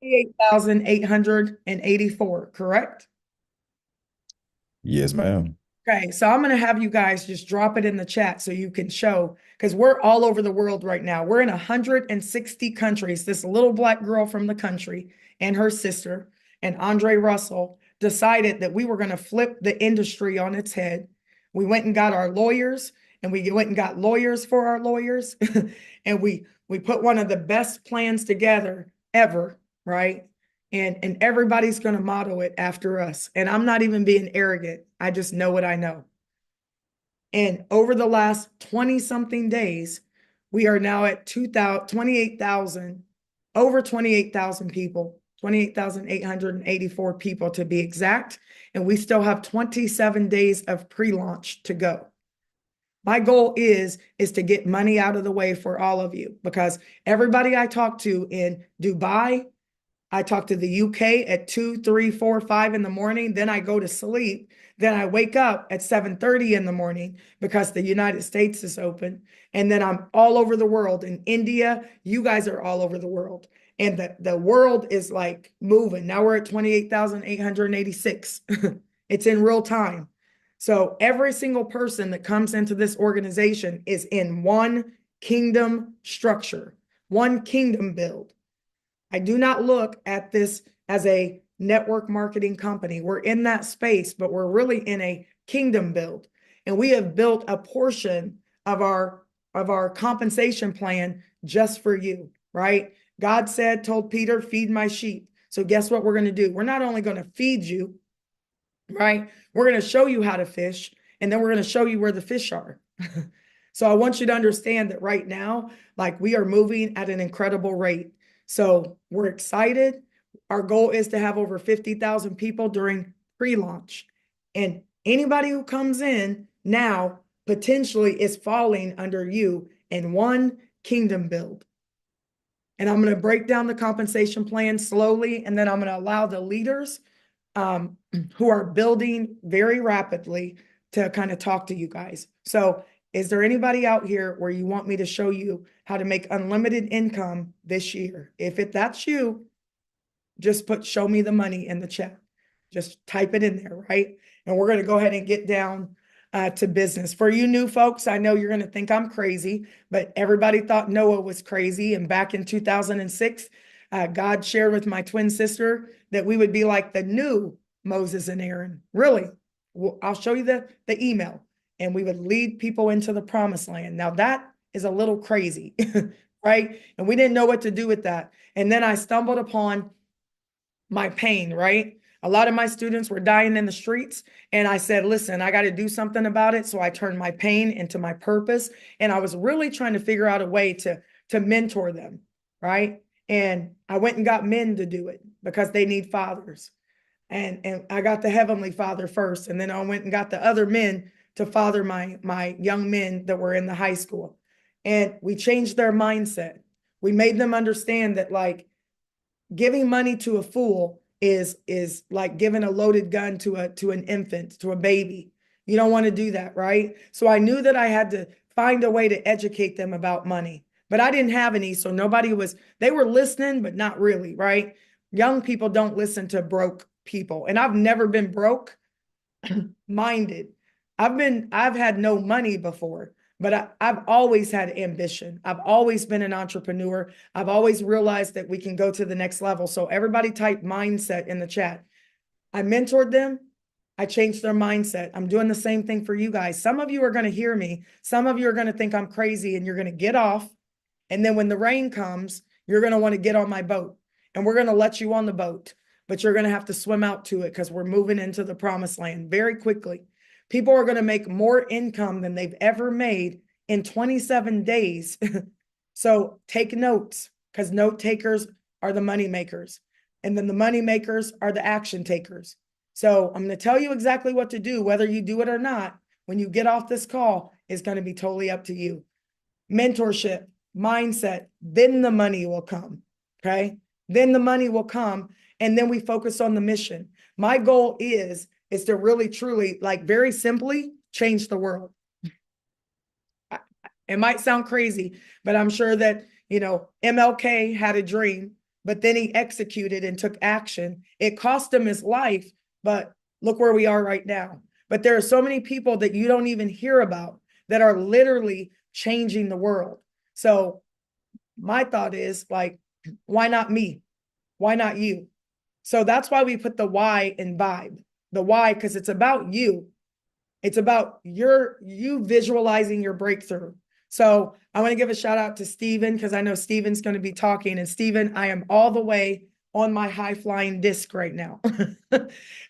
28,884, correct? Yes, ma'am. Okay, so I'm going to have you guys just drop it in the chat so you can show, because we're all over the world right now. We're in 160 countries. This little black girl from the country and her sister and Andre Russell decided that we were going to flip the industry on its head. We went and got our lawyers, and we went and got lawyers for our lawyers, and we put one of the best plans together ever, right? And everybody's going to model it after us. And I'm not even being arrogant. I just know what I know. And over the last 20 something days, we are now at 28,000, over 28,000 people, 28,884 people to be exact. And we still have 27 days of pre-launch to go. My goal is to get money out of the way for all of you, because everybody I talk to in Dubai, I talk to the UK at 2, 3, 4, 5 in the morning. Then I go to sleep. Then I wake up at 7:30 in the morning because the United States is open. And then I'm all over the world. In India, you guys are all over the world. And the world is like moving. Now we're at 28,886. It's in real time. So every single person that comes into this organization is in one kingdom structure, one kingdom build. I do not look at this as a network marketing company. We're in that space, but we're really in a kingdom build. And we have built a portion of our compensation plan just for you, right? God said, told Peter, feed my sheep. So guess what we're going to do? We're not only going to feed you, right? We're going to show you how to fish, and then we're going to show you where the fish are. So I want you to understand that right now, like, we are moving at an incredible rate. So we're excited. Our goal is to have over 50,000 people during pre-launch. And anybody who comes in now potentially is falling under you in one kingdom build. And I'm going to break down the compensation plan slowly, and then I'm going to allow the leaders who are building very rapidly to kind of talk to you guys. So is there anybody out here where you want me to show you how to make unlimited income this year? If that's you, just put show me the money in the chat. Just type it in there, right? And we're going to go ahead and get down to business. For you new folks, I know you're going to think I'm crazy, but everybody thought Noah was crazy. And back in 2006, God shared with my twin sister that we would be like the new Moses and Aaron. Really? Well, I'll show you the email. And we would lead people into the promised land. Now that is a little crazy, right? And we didn't know what to do with that. And then I stumbled upon my pain, right? A lot of my students were dying in the streets. And I said, listen, I got to do something about it. So I turned my pain into my purpose. And I was really trying to figure out a way to mentor them, right? And I went and got men to do it because they need fathers. And I got the Heavenly Father first. And then I went and got the other men to father my young men that were in the high school. And we changed their mindset. We made them understand that, like, giving money to a fool is like giving a loaded gun to an infant, to a baby. You don't want to do that, right? So I knew that I had to find a way to educate them about money, but I didn't have any. So they were listening, but not really, right? Young people don't listen to broke people. And I've never been broke minded. I've had no money before, but I've always had ambition. I've always been an entrepreneur. I've always realized that we can go to the next level. So everybody type mindset in the chat. I mentored them. I changed their mindset. I'm doing the same thing for you guys. Some of you are going to hear me. Some of you are going to think I'm crazy, and you're going to get off. And then when the rain comes, you're going to want to get on my boat, and we're going to let you on the boat, but you're going to have to swim out to it because we're moving into the promised land very quickly. People are going to make more income than they've ever made in 27 days. So take notes, because note takers are the money makers. And then the money makers are the action takers. So I'm going to tell you exactly what to do. Whether you do it or not, when you get off this call, is going to be totally up to you. Mentorship, mindset, then the money will come. Okay. Then the money will come. And then we focus on the mission. My goal is to really, truly, like, very simply change the world. It might sound crazy, but I'm sure that, MLK had a dream but then he executed and took action. It cost him his life, but look where we are right now. But there are so many people that you don't even hear about that are literally changing the world. So my thought is like, why not me? Why not you? So that's why we put the why in vibe. The why, because it's about you. It's about you visualizing your breakthrough. So I want to give a shout out to Steven, because I know Steven's going to be talking. And Steven, I am all the way on my high flying disc right now.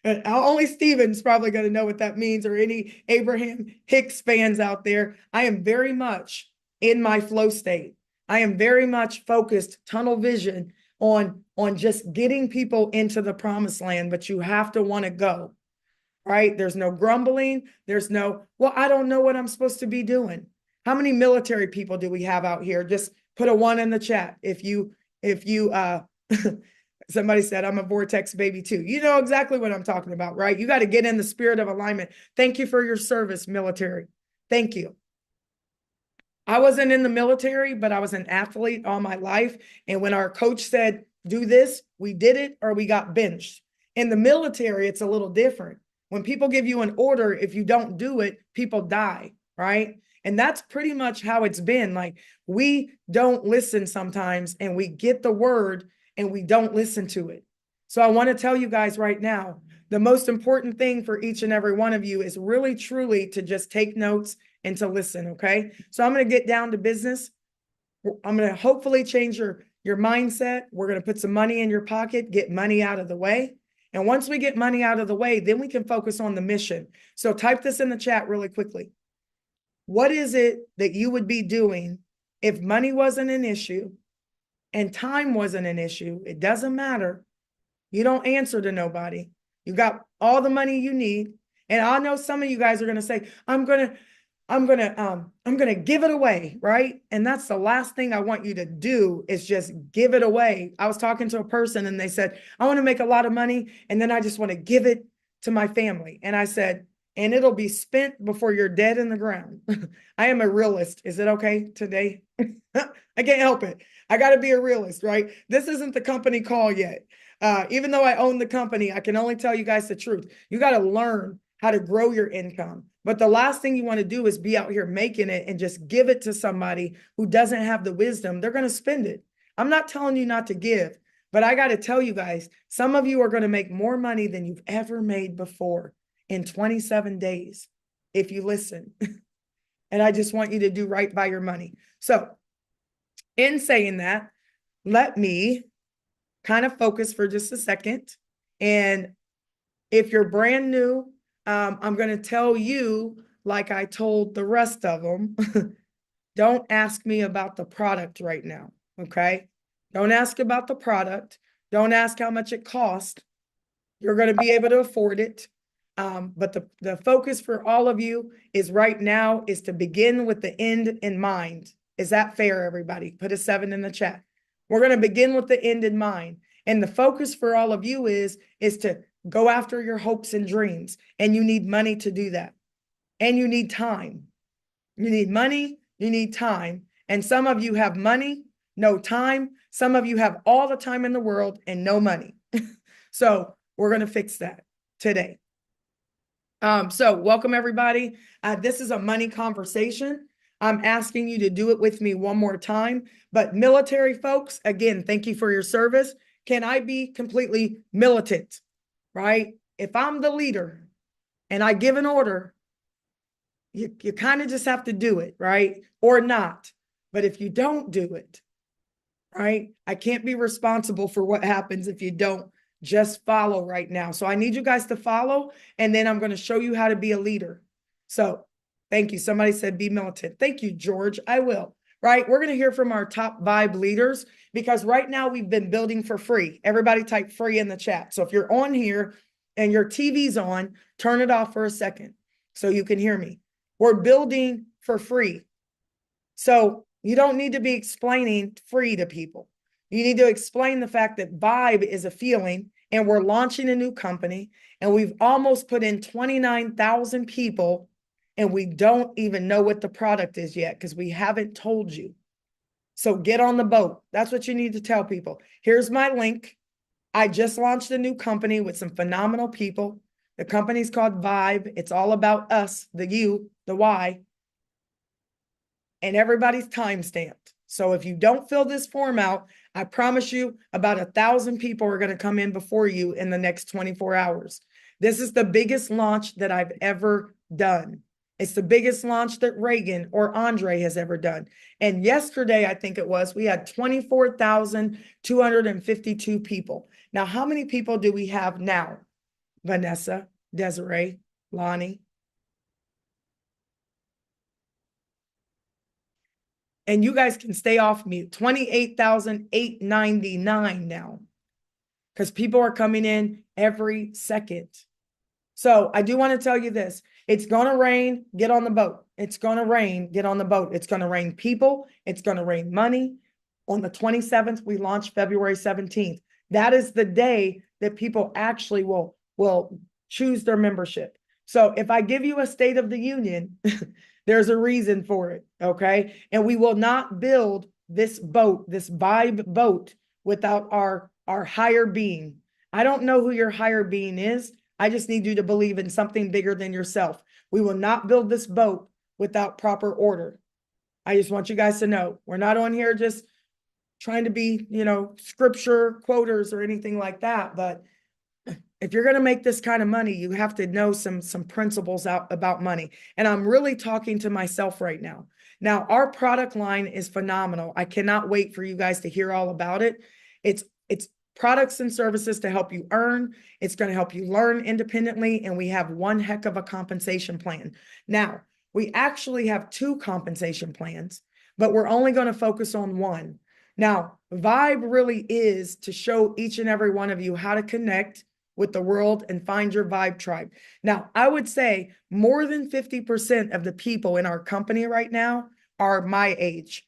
And only Steven's probably going to know what that means, or any Abraham Hicks fans out there. I am very much in my flow state. I am very much focused, tunnel vision on just getting people into the promised land, but you have to want to go. Right? There's no grumbling. There's no, well, I don't know what I'm supposed to be doing. How many military people do we have out here? Just put a 1 in the chat. If you, somebody said, I'm a vortex baby too. You know exactly what I'm talking about, right? You got to get in the spirit of alignment. Thank you for your service, military. Thank you. I wasn't in the military, but I was an athlete all my life. And when our coach said, do this, we did it, or we got benched. In the military, it's a little different. When people give you an order, if you don't do it, people die, right? And that's pretty much how it's been. Like, we don't listen sometimes, and we get the word and we don't listen to it. So I want to tell you guys right now, the most important thing for each and every one of you is really, truly to just take notes and to listen, okay? So I'm going to get down to business. I'm going to hopefully change your mindset. We're going to put some money in your pocket, get money out of the way. And once we get money out of the way, then we can focus on the mission. So type this in the chat really quickly. What is it that you would be doing if money wasn't an issue and time wasn't an issue? It doesn't matter. You don't answer to nobody. You got all the money you need. And I know some of you guys are going to say, I'm going to give it away, right? And that's the last thing I want you to do, is just give it away. I was talking to a person and they said, I want to make a lot of money, and then I just want to give it to my family. And I said, and it'll be spent before you're dead in the ground. I am a realist. Is it okay today? I can't help it. I got to be a realist, right? This isn't the company call yet. Even though I own the company, I can only tell you guys the truth. You got to learn how to grow your income. But the last thing you want to do is be out here making it and just give it to somebody who doesn't have the wisdom. They're going to spend it. I'm not telling you not to give, but I got to tell you guys, some of you are going to make more money than you've ever made before in 27 days if you listen. And I just want you to do right by your money. So in saying that, let me kind of focus for just a second. And if you're brand new, I'm going to tell you, like I told the rest of them, don't ask me about the product right now, okay? Don't ask about the product. Don't ask how much it costs. You're going to be able to afford it. But the focus for all of you is right now is to begin with the end in mind. Is that fair, everybody? Put a 7 in the chat. We're going to begin with the end in mind. And the focus for all of you is to go after your hopes and dreams. And you need money to do that. And you need time. You need money, you need time. And some of you have money, no time. Some of you have all the time in the world and no money. So we're going to fix that today. So welcome everybody. This is a money conversation. I'm asking you to do it with me one more time. But military folks, again, thank you for your service. Can I be completely militant? Right? If I'm the leader and I give an order, you kind of just have to do it, right? Or not. But if you don't do it, right? I can't be responsible for what happens if you don't just follow right now. So I need you guys to follow, and then I'm going to show you how to be a leader. So thank you. Somebody said be militant. Thank you, George. I will. Right? We're going to hear from our top vibe leaders, because right now we've been building for free. Everybody type free in the chat. So if you're on here and your TV's on, turn it off for a second so you can hear me. We're building for free. So you don't need to be explaining free to people. You need to explain the fact that vibe is a feeling, and we're launching a new company, and we've almost put in 29,000 people, and we don't even know what the product is yet because we haven't told you. So get on the boat. That's what you need to tell people. Here's my link. I just launched a new company with some phenomenal people. The company's called Vibe. It's all about us, the you, the why, and everybody's time stamped. So if you don't fill this form out, I promise you about 1,000 people are going to come in before you in the next 24 hours. This is the biggest launch that I've ever done. It's the biggest launch that Ragan or Andre has ever done. And yesterday, I think it was, we had 24,252 people. Now, how many people do we have now? Vanessa, Desiree, Lonnie. And you guys can stay off mute. 28,899 now, because people are coming in every second. So I do want to tell you this. It's going to rain. Get on the boat. It's going to rain. Get on the boat. It's going to rain people. It's going to rain money. On the 27th, we launch February 17th. That is the day that people actually will choose their membership. So if I give you a State of the Union, there's a reason for it, okay? And we will not build this boat, this vibe boat, without our higher being. I don't know who your higher being is. I just need you to believe in something bigger than yourself. We will not build this boat without proper order. I just want you guys to know, we're not on here just trying to be, scripture quoters or anything like that. But if you're going to make this kind of money, you have to know some principles about money. And I'm really talking to myself right now. Now, our product line is phenomenal. I cannot wait for you guys to hear all about it. It's products and services to help you earn. It's going to help you learn independently. And we have one heck of a compensation plan. Now, we actually have 2 compensation plans, but we're only going to focus on one. Now, Vibe really is to show each and every one of you how to connect with the world and find your vibe tribe. Now, I would say more than 50% of the people in our company right now are my age.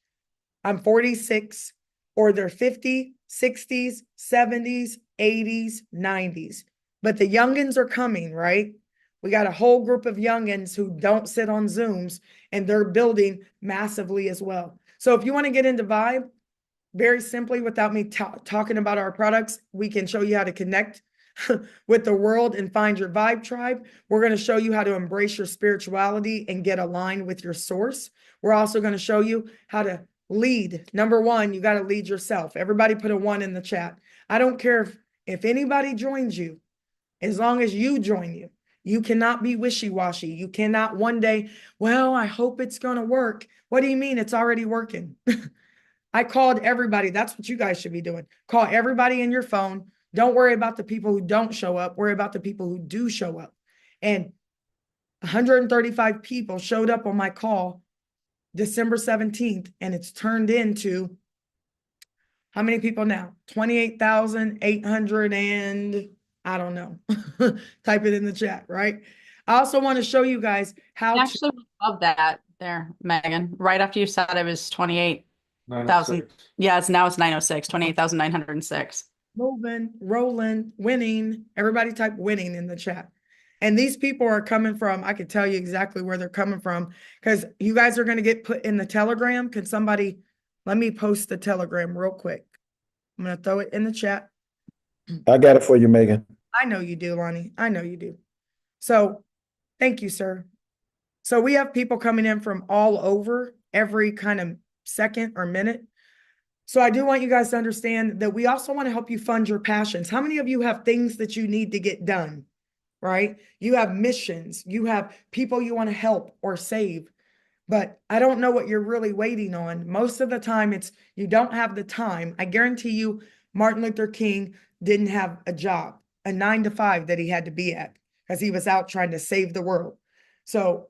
I'm 46, or they're 50, 60s, 70s, 80s, 90s. But the youngins are coming, right? We got a whole group of youngins who don't sit on Zooms, and they're building massively as well. So if you want to get into Vibe, very simply, without me talking about our products, we can show you how to connect with the world and find your vibe tribe. We're going to show you how to embrace your spirituality and get aligned with your source. We're also going to show you how to lead. Number 1, you got to lead yourself. Everybody put a 1 in the chat. I don't care if anybody joins you, as long as you join you. You cannot be wishy-washy. You cannot one day, well, I hope it's going to work. What do you mean? It's already working. I called everybody. That's what you guys should be doing. Call everybody in your phone. Don't worry about the people who don't show up. Worry about the people who do show up. And 135 people showed up on my call December 17th, and it's turned into how many people now? 28,800 and I don't know. Type it in the chat, right? I also want to show you guys how Actually, love that there, Megan. Right after you said it was 28,000. Yeah, it's 906, 28,906. moving, rolling, winning. Everybody type winning in the chat. And these people are coming from, I can tell you exactly where they're coming from, because you guys are going to get put in the Telegram. Can somebody, let me post the Telegram real quick. I'm going to throw it in the chat. I got it for you, Megan. I know you do, Lonnie. I know you do. So thank you, sir. So we have people coming in from all over every kind of second or minute. So I do want you guys to understand that we also want to help you fund your passions. How many of you have things that you need to get done, right? You have missions, you have people you want to help or save, but I don't know what you're really waiting on. Most of the time it's you don't have the time. I guarantee you Martin Luther King didn't have a job, a 9-to-5 that he had to be at because he was out trying to save the world. So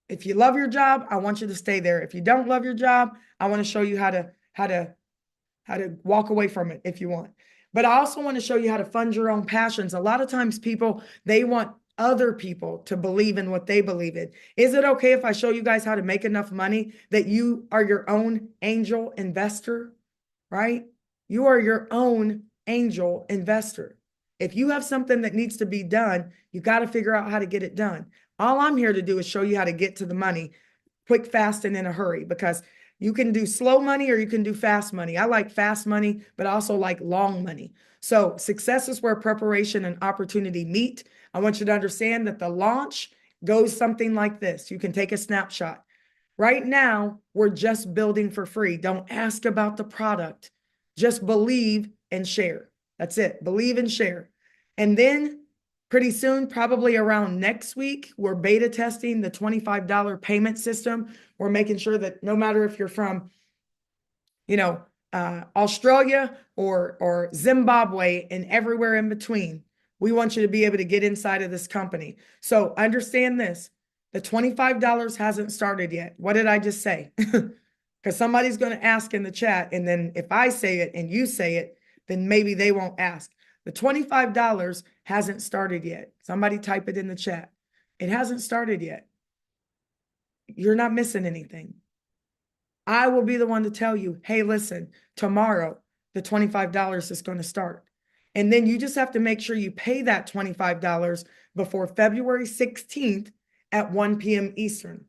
if you love your job, I want you to stay there. If you don't love your job, I want to show you how to walk away from it if you want. But I also want to show you how to fund your own passions. A lot of times people, they want other people to believe in what they believe in. Is it okay if I show you guys how to make enough money that you are your own angel investor, right? You are your own angel investor. If you have something that needs to be done, you got to figure out how to get it done. All I'm here to do is show you how to get to the money quick, fast, and in a hurry, because You can do slow money or you can do fast money. I like fast money, but I also like long money. So success is where preparation and opportunity meet. I want you to understand that the launch goes something like this. You can take a snapshot. Right now, we're just building for free. Don't ask about the product. Just believe and share. That's it. Believe and share. And then pretty soon, probably around next week, we're beta testing the $25 payment system. We're making sure that no matter if you're from, Australia or Zimbabwe and everywhere in between, we want you to be able to get inside of this company. So understand this. The $25 hasn't started yet. What did I just say? Because somebody's going to ask in the chat. And then if I say it and you say it, then maybe they won't ask. The $25 hasn't started yet. Somebody type it in the chat. It hasn't started yet. You're not missing anything. I will be the one to tell you, hey, listen, tomorrow, the $25 is going to start. And then you just have to make sure you pay that $25 before February 16th at 1 p.m. Eastern.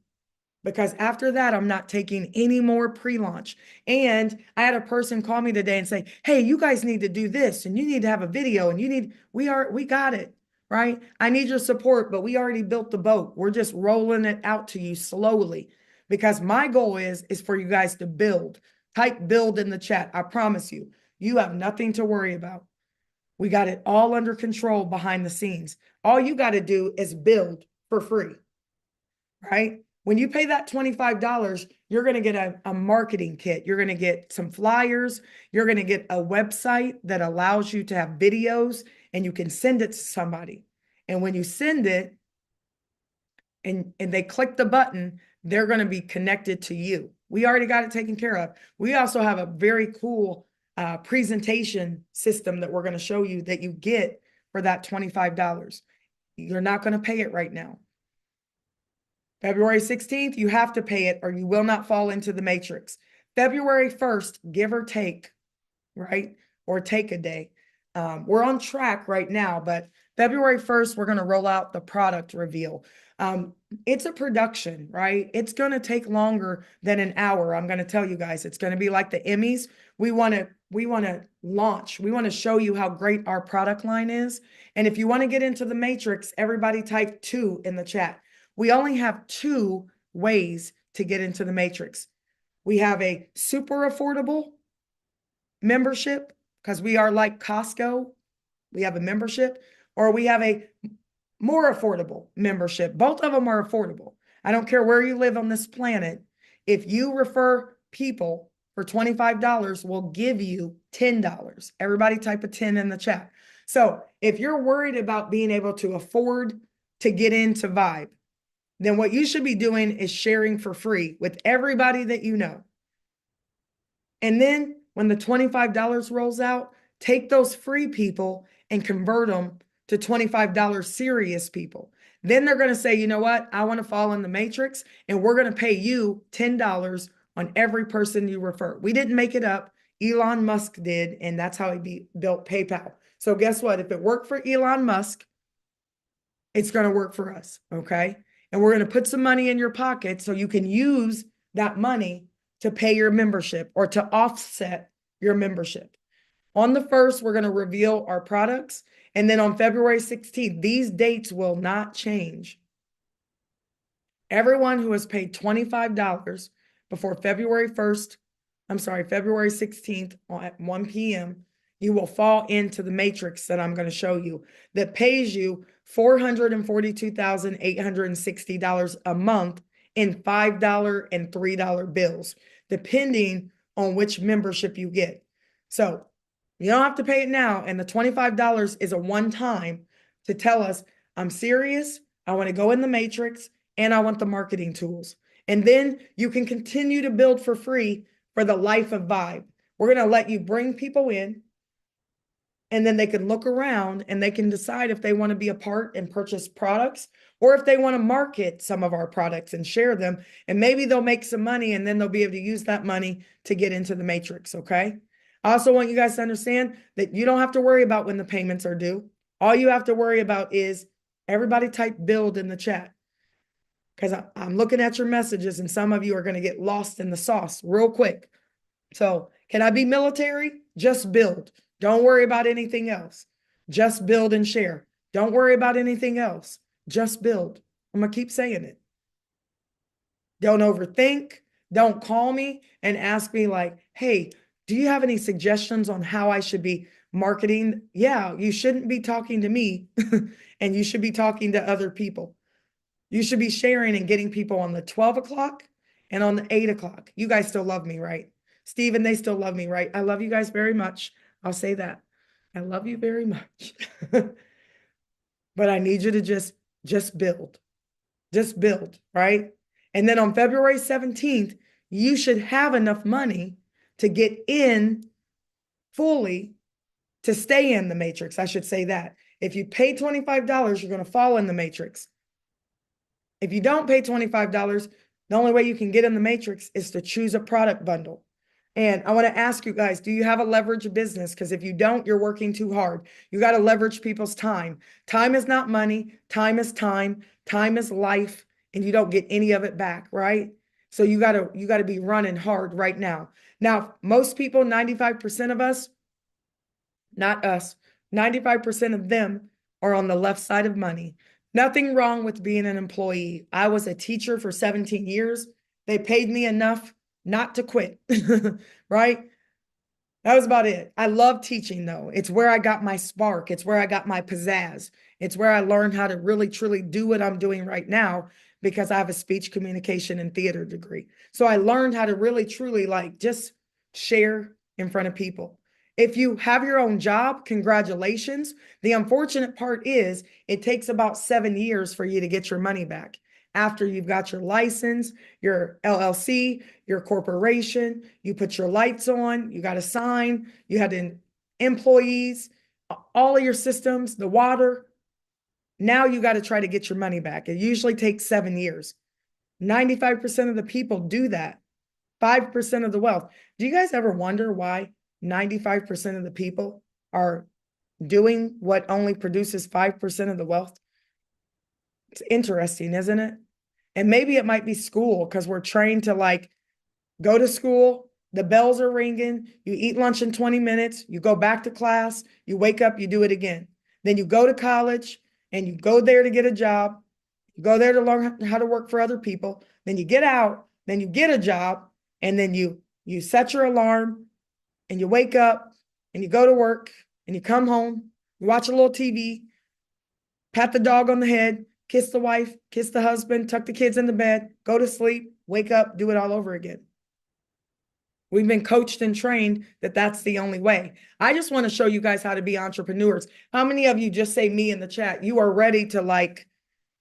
Because after that, I'm not taking any more pre-launch. And I had a person call me today and say, hey, you guys need to do this and you need to have a video and we got it, right? I need your support, but we already built the boat. We're just rolling it out to you slowly because my goal is for you guys to build. Type build in the chat. I promise you, you have nothing to worry about. We got it all under control behind the scenes. All you got to do is build for free, right? When you pay that $25, you're going to get a marketing kit. You're going to get some flyers. You're going to get a website that allows you to have videos and you can send it to somebody. And when you send it and they click the button, they're going to be connected to you. We already got it taken care of. We also have a very cool presentation system that we're going to show you that you get for that $25. You're not going to pay it right now. February 16th, you have to pay it or you will not fall into the matrix. February 1st, give or take, right? Or take a day. We're on track right now, but February 1st, we're going to roll out the product reveal. It's a production, right? It's going to take longer than an hour. I'm going to tell you guys, it's going to be like the Emmys. We want to launch. We want to show you how great our product line is. And if you want to get into the matrix, everybody type 2 in the chat. We only have 2 ways to get into the matrix. We have a super affordable membership because we are like Costco. We have a membership, or we have a more affordable membership. Both of them are affordable. I don't care where you live on this planet. If you refer people for $25, we'll give you $10. Everybody type a 10 in the chat. So if you're worried about being able to afford to get into Vibe, then what you should be doing is sharing for free with everybody that you know. And then when the $25 rolls out, take those free people and convert them to $25 serious people. Then they're going to say, you know what? I want to fall in the matrix and we're going to pay you $10 on every person you refer. We didn't make it up. Elon Musk did, and that's how he built PayPal. So guess what? If it worked for Elon Musk, it's going to work for us, okay? And we're going to put some money in your pocket so you can use that money to pay your membership or to offset your membership. On the 1st, we're going to reveal our products. And then on February 16th, these dates will not change. Everyone who has paid $25 before February 16th at 1 p.m., you will fall into the matrix that I'm going to show you that pays you $442,860 a month in $5 and $3 bills, depending on which membership you get. So you don't have to pay it now. And the $25 is a one-time to tell us, I'm serious, I want to go in the matrix, and I want the marketing tools. And then you can continue to build for free for the life of Vibe. We're going to let you bring people in, and then they can look around and they can decide if they want to be a part and purchase products or if they want to market some of our products and share them. And maybe they'll make some money and then they'll be able to use that money to get into the matrix, okay? I also want you guys to understand that you don't have to worry about when the payments are due. All you have to worry about is everybody type build in the chat. because I'm looking at your messages and some of you are going to get lost in the sauce real quick. So can I be military? Just build. Don't worry about anything else. Just build and share. Don't worry about anything else. Just build. I'm going to keep saying it. Don't overthink. Don't call me and ask me like, hey, do you have any suggestions on how I should be marketing? Yeah, you shouldn't be talking to me and you should be talking to other people. You should be sharing and getting people on the 12 o'clock and on the 8 o'clock. You guys still love me, right? Stephen, they still love me, right? I love you guys very much. I'll say that. I love you very much. But I need you to just build. Just build, right? And then on February 17th, you should have enough money to get in fully to stay in the matrix. I should say that. If you pay $25, you're going to fall in the matrix. If you don't pay $25, the only way you can get in the matrix is to choose a product bundle. And I want to ask you guys, do you have a leverage business? Because if you don't, you're working too hard. You got to leverage people's time. Time is not money. Time is time. Time is life. And you don't get any of it back, right? So you got to be running hard right now. Now, most people, 95% of us, not us, 95% of them are on the left side of money. Nothing wrong with being an employee. I was a teacher for 17 years. They paid me enough not to quit, right? That was about it. I love teaching though. It's where I got my spark. It's where I got my pizzazz. It's where I learned how to really, truly do what I'm doing right now because I have a speech communication and theater degree. So I learned how to really, truly like just share in front of people. If you have your own job, congratulations. The unfortunate part is it takes about 7 years for you to get your money back. After you've got your license, your LLC, your corporation, you put your lights on, you got to sign, you had employees, all of your systems, the water. Now you got to try to get your money back. It usually takes 7 years. 95% of the people do that. 5% of the wealth. Do you guys ever wonder why 95% of the people are doing what only produces 5% of the wealth? It's interesting, isn't it? And maybe it might be school because we're trained to like go to school, the bells are ringing, you eat lunch in 20 minutes, you go back to class, you wake up, you do it again. Then you go to college and you go there to get a job. You go there to learn how to work for other people. Then you get out, then you get a job, and then you set your alarm and you wake up and you go to work and you come home, you watch a little TV, pat the dog on the head, kiss the wife, kiss the husband, tuck the kids in the bed, go to sleep, wake up, do it all over again. We've been coached and trained that that's the only way. I just want to show you guys how to be entrepreneurs. How many of you just say me in the chat? You are ready to like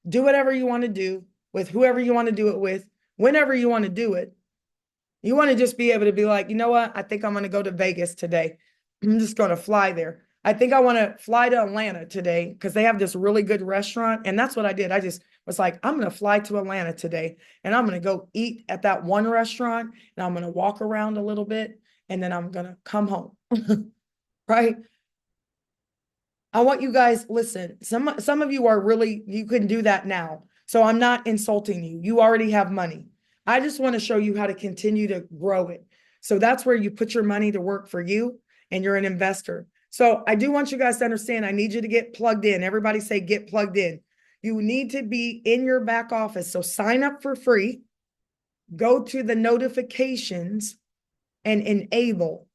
do whatever you want to do with whoever you want to do it with, whenever you want to do it. You want to just be able to be like, you know what? I think I'm going to go to Vegas today. I'm just going to fly there. I think I want to fly to Atlanta today because they have this really good restaurant. And that's what I did. I just was like, I'm going to fly to Atlanta today and I'm going to go eat at that one restaurant and I'm going to walk around a little bit and then I'm going to come home. Right? I want you guys, listen, some of you are really, you can do that now. So I'm not insulting you. You already have money. I just want to show you how to continue to grow it. So that's where you put your money to work for you and you're an investor. So I do want you guys to understand, I need you to get plugged in. Everybody say get plugged in. You need to be in your back office. So sign up for free, go to the notifications and enable.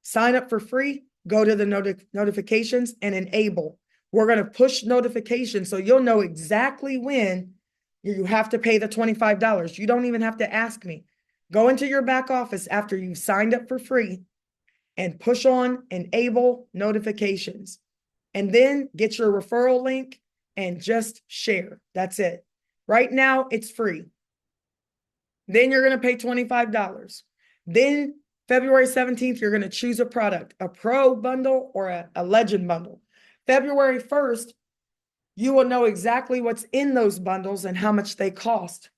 Sign up for free, go to the notifications and enable. We're going to push notifications so you'll know exactly when you have to pay the $25. You don't even have to ask me. Go into your back office after you've signed up for free and push on enable notifications. And then get your referral link and just share. That's it. Right now, it's free. Then you're going to pay $25. Then February 17th, you're going to choose a product, a pro bundle or a legend bundle. February 1st, you will know exactly what's in those bundles and how much they cost.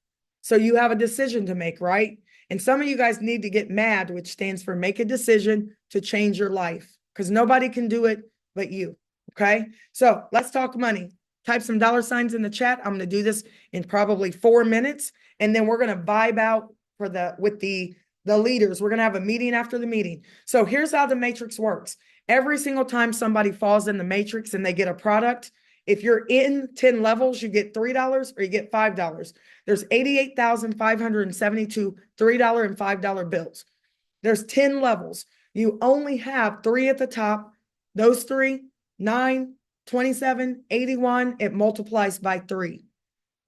So you have a decision to make, right? And some of you guys need to get MAD, which stands for make a decision to change your life, because nobody can do it but you. Okay. So let's talk money. type some dollar signs in the chat. I'm going to do this in probably 4 minutes. And then we're going to vibe out with the leaders. We're going to have a meeting after the meeting. So here's how the matrix works. Every single time somebody falls in the matrix and they get a product, if you're in 10 levels, you get $3 or you get $5. There's 88,572 $3 and $5 bills. There's 10 levels. You only have 3 at the top. Those 3, 9, 27, 81, it multiplies by 3.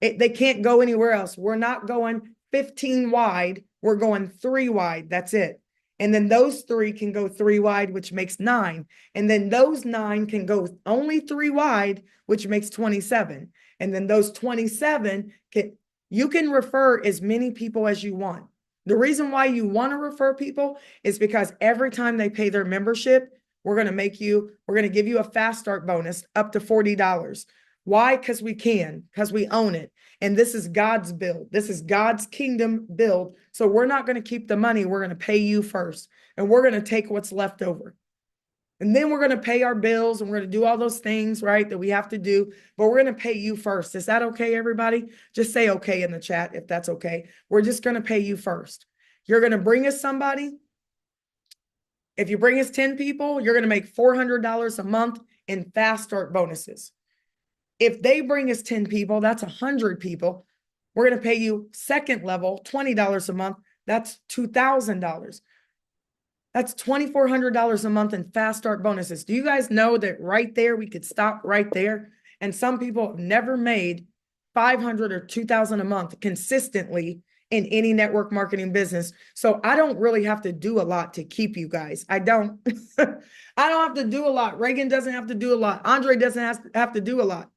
They can't go anywhere else. We're not going 15 wide. We're going 3 wide. That's it. And then those 3 can go 3 wide, which makes 9. And then those 9 can go only 3 wide, which makes 27. And then those 27 you can refer as many people as you want. The reason why you want to refer people is because every time they pay their membership, we're going to give you a fast start bonus up to $40. Why? Because we can, because we own it. And this is God's build. This is God's kingdom build. So we're not going to keep the money. We're going to pay you first. And we're going to take what's left over. And then we're going to pay our bills and we're going to do all those things, right, that we have to do. But we're going to pay you first. Is that okay, everybody? Just say okay in the chat if that's okay. We're just going to pay you first. You're going to bring us somebody. If you bring us 10 people, you're going to make $400 a month in fast start bonuses. If they bring us 10 people, that's 100 people. We're going to pay you second level, $20 a month. That's $2,000. That's $2,400 a month in fast start bonuses. Do you guys know that right there, we could stop right there? And some people have never made $500 or $2,000 a month consistently in any network marketing business. So I don't really have to do a lot to keep you guys. I don't. I don't have to do a lot. Ragan doesn't have to do a lot. Andre doesn't have to do a lot.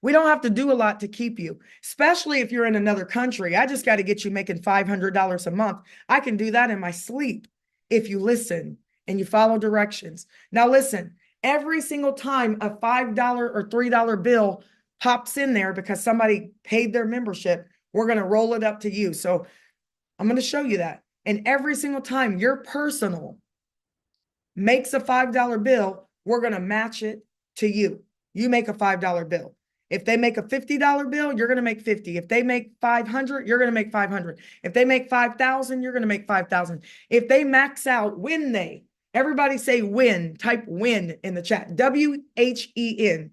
We don't have to do a lot to keep you, especially if you're in another country. I just got to get you making $500 a month. I can do that in my sleep if you listen and you follow directions. Now listen, every single time a $5 or $3 bill pops in there because somebody paid their membership, we're going to roll it up to you. So I'm going to show you that. And every single time your personal makes a $5 bill, we're going to match it to you. You make a $5 bill. If they make a $50 bill, you're going to make 50. If they make 500, you're going to make 500. If they make 5,000, you're going to make 5,000. If they max out, everybody say win, type win in the chat, WHEN.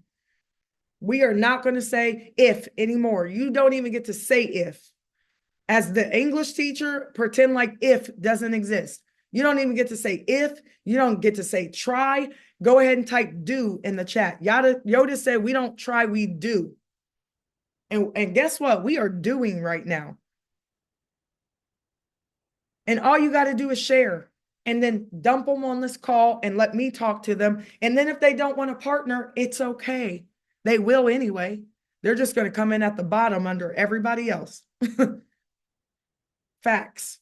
We are not going to say if anymore. You don't even get to say if. As the English teacher, pretend like if doesn't exist. You don't even get to say if. You don't get to say try. Go ahead and type do in the chat. Yoda said we don't try, we do. And guess what? We are doing right now. And all you got to do is share. And then dump them on this call and let me talk to them. And then if they don't want to partner, it's okay. They will anyway. They're just going to come in at the bottom under everybody else. Facts.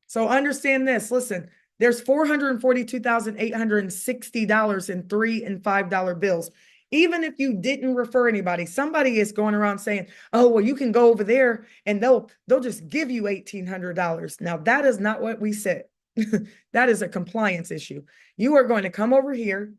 So understand this. Listen, there's $442,860 in $3 and $5 bills. Even if you didn't refer anybody, somebody is going around saying, oh, well, you can go over there and they'll just give you $1,800. Now, that is not what we said. That is a compliance issue. You are going to come over here.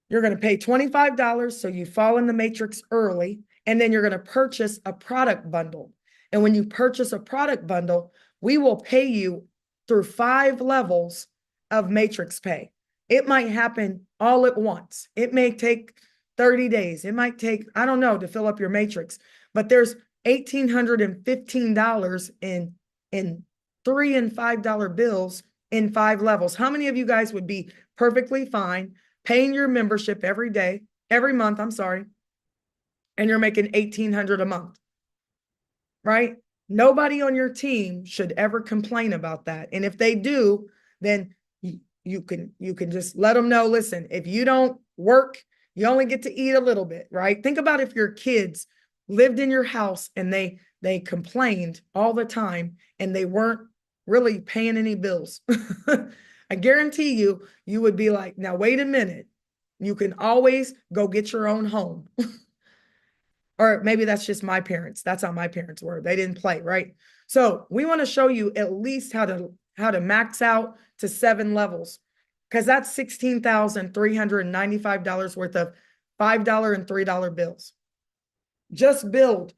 You're going to pay $25 so you fall in the matrix early, and then you're going to purchase a product bundle. And when you purchase a product bundle, we will pay you through 5 levels of matrix pay. It might happen all at once. It may take 30 days. It might take, I don't know, to fill up your matrix, but there's $1,815 in $3 and $5 bills in 5 levels. How many of you guys would be perfectly fine paying your membership every month, and you're making $1,800 a month, right? Nobody on your team should ever complain about that. And if they do, then you can just let them know, listen, if you don't work, you only get to eat a little bit, right? Think about if your kids lived in your house and they complained all the time and they weren't really paying any bills. I guarantee you would be like, now, wait a minute. You can always go get your own home. Or maybe that's just my parents. That's how my parents were. They didn't play, right? So we want to show you at least how to max out to 7 levels, because that's $16,395 worth of $5 and $3 bills. Just build.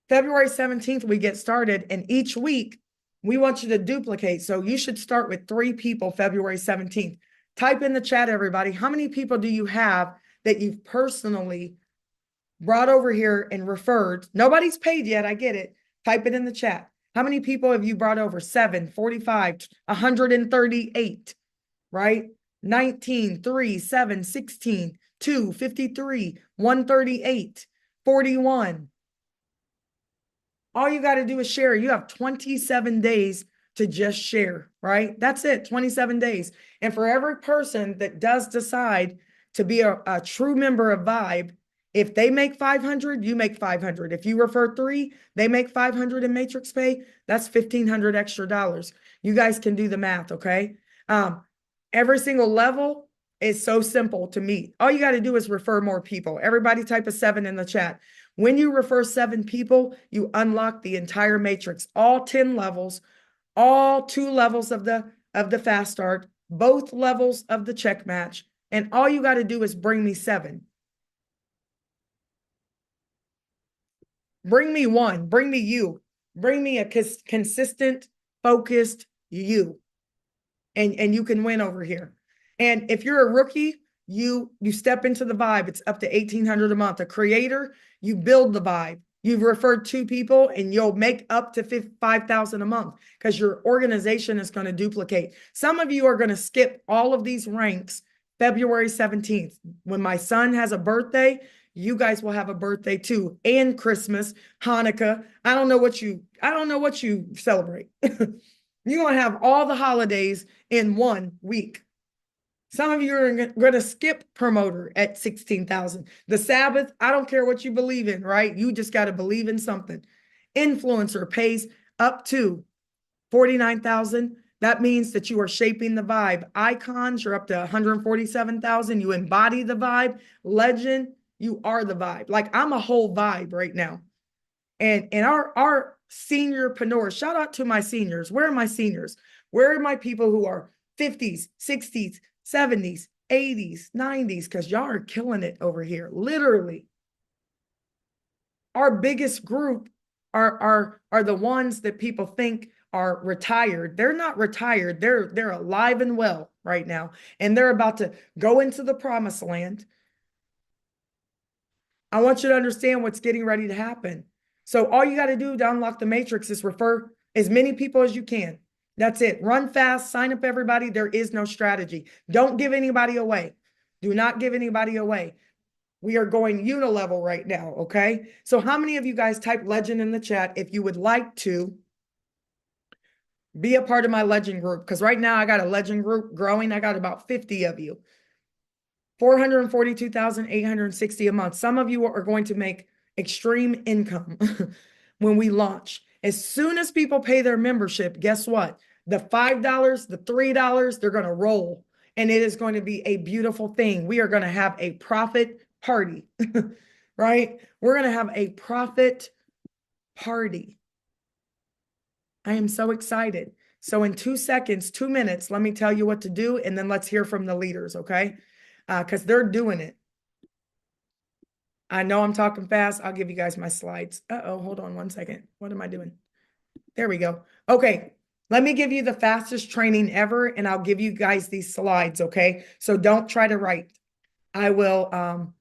February 17th, we get started, and each week we want you to duplicate. So you should start with 3 people February 17th. Type in the chat, everybody. How many people do you have that you've personally brought over here and referred? Nobody's paid yet. I get it. Type it in the chat. How many people have you brought over? 7, 45, 138, right? 19, 3, 7, 16, 2, 53, 138, 41. All you got to do is share. You have 27 days to just share, right? That's it, 27 days. And for every person that does decide to be a true member of Vibe, if they make 500, you make 500. If you refer 3, they make 500 in Matrix Pay. That's $1,500 extra dollars. You guys can do the math, okay? Every single level is so simple to meet. All you got to do is refer more people. Everybody type a 7 in the chat. When you refer 7 people, you unlock the entire matrix, all 10 levels, all 2 levels of the fast start, both levels of the check match. And all you got to do is bring me 7. Bring me 1, bring me you, bring me a consistent, focused you. And you can win over here. And if you're a rookie, you step into the Vibe. It's up to $1,800 a month. A creator, you build the Vibe. You've referred 2 people and you'll make up to $5,000 a month because your organization is going to duplicate. Some of you are going to skip all of these ranks February 17th. When my son has a birthday, you guys will have a birthday too, and Christmas, Hanukkah. I don't know what you celebrate. You're going to have all the holidays in 1 week. Some of you are going to skip promoter at 16,000. The Sabbath, I don't care what you believe in, right? You just got to believe in something. Influencer pays up to 49,000. That means that you are shaping the Vibe. Icons, you're up to 147,000. You embody the Vibe. Legend, you are the Vibe. Like I'm a whole Vibe right now. And our seniorpreneurs, shout out to my seniors. Where are my seniors? Where are my people who are 50s, 60s, 70s, 80s, 90s? Because y'all are killing it over here, literally. Our biggest group are the ones that people think are retired. They're not retired. They're alive and well right now. And they're about to go into the promised land. I want you to understand what's getting ready to happen. So all you got to do to unlock the matrix is refer as many people as you can. That's it. Run fast, sign up everybody. There is no strategy. Don't give anybody away. Do not give anybody away. We are going unilevel right now, okay? So how many of you guys type legend in the chat if you would like to be a part of my legend group? Because right now I got a legend group growing. I got about 50 of you. 442,860 a month. Some of you are going to make extreme income when we launch. As soon as people pay their membership, guess what? The $5, the $3, they're going to roll. And it is going to be a beautiful thing. We are going to have a profit party, right? We're going to have a profit party. I am so excited. So in 2 seconds, 2 minutes, let me tell you what to do. And then let's hear from the leaders, okay? Because they're doing it. I know I'm talking fast. I'll give you guys my slides. Uh-oh, hold on 1 second. What am I doing? There we go. Okay, let me give you the fastest training ever, and I'll give you guys these slides, okay? So don't try to write. I will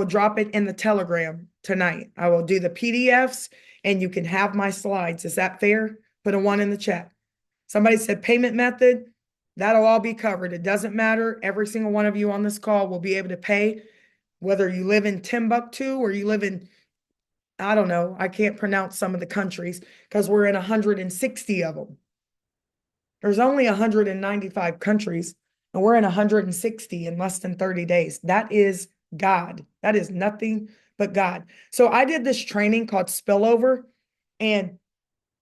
drop it in the Telegram tonight. I will do the PDFs, and you can have my slides. Is that fair? Put a 1 in the chat. Somebody said payment method. That'll all be covered. It doesn't matter. Every single one of you on this call will be able to pay, whether you live in Timbuktu or you live in, I don't know, I can't pronounce some of the countries because we're in 160 of them. There's only 195 countries, and we're in 160 in less than 30 days. That is God. That is nothing but God. So I did this training called Spillover, and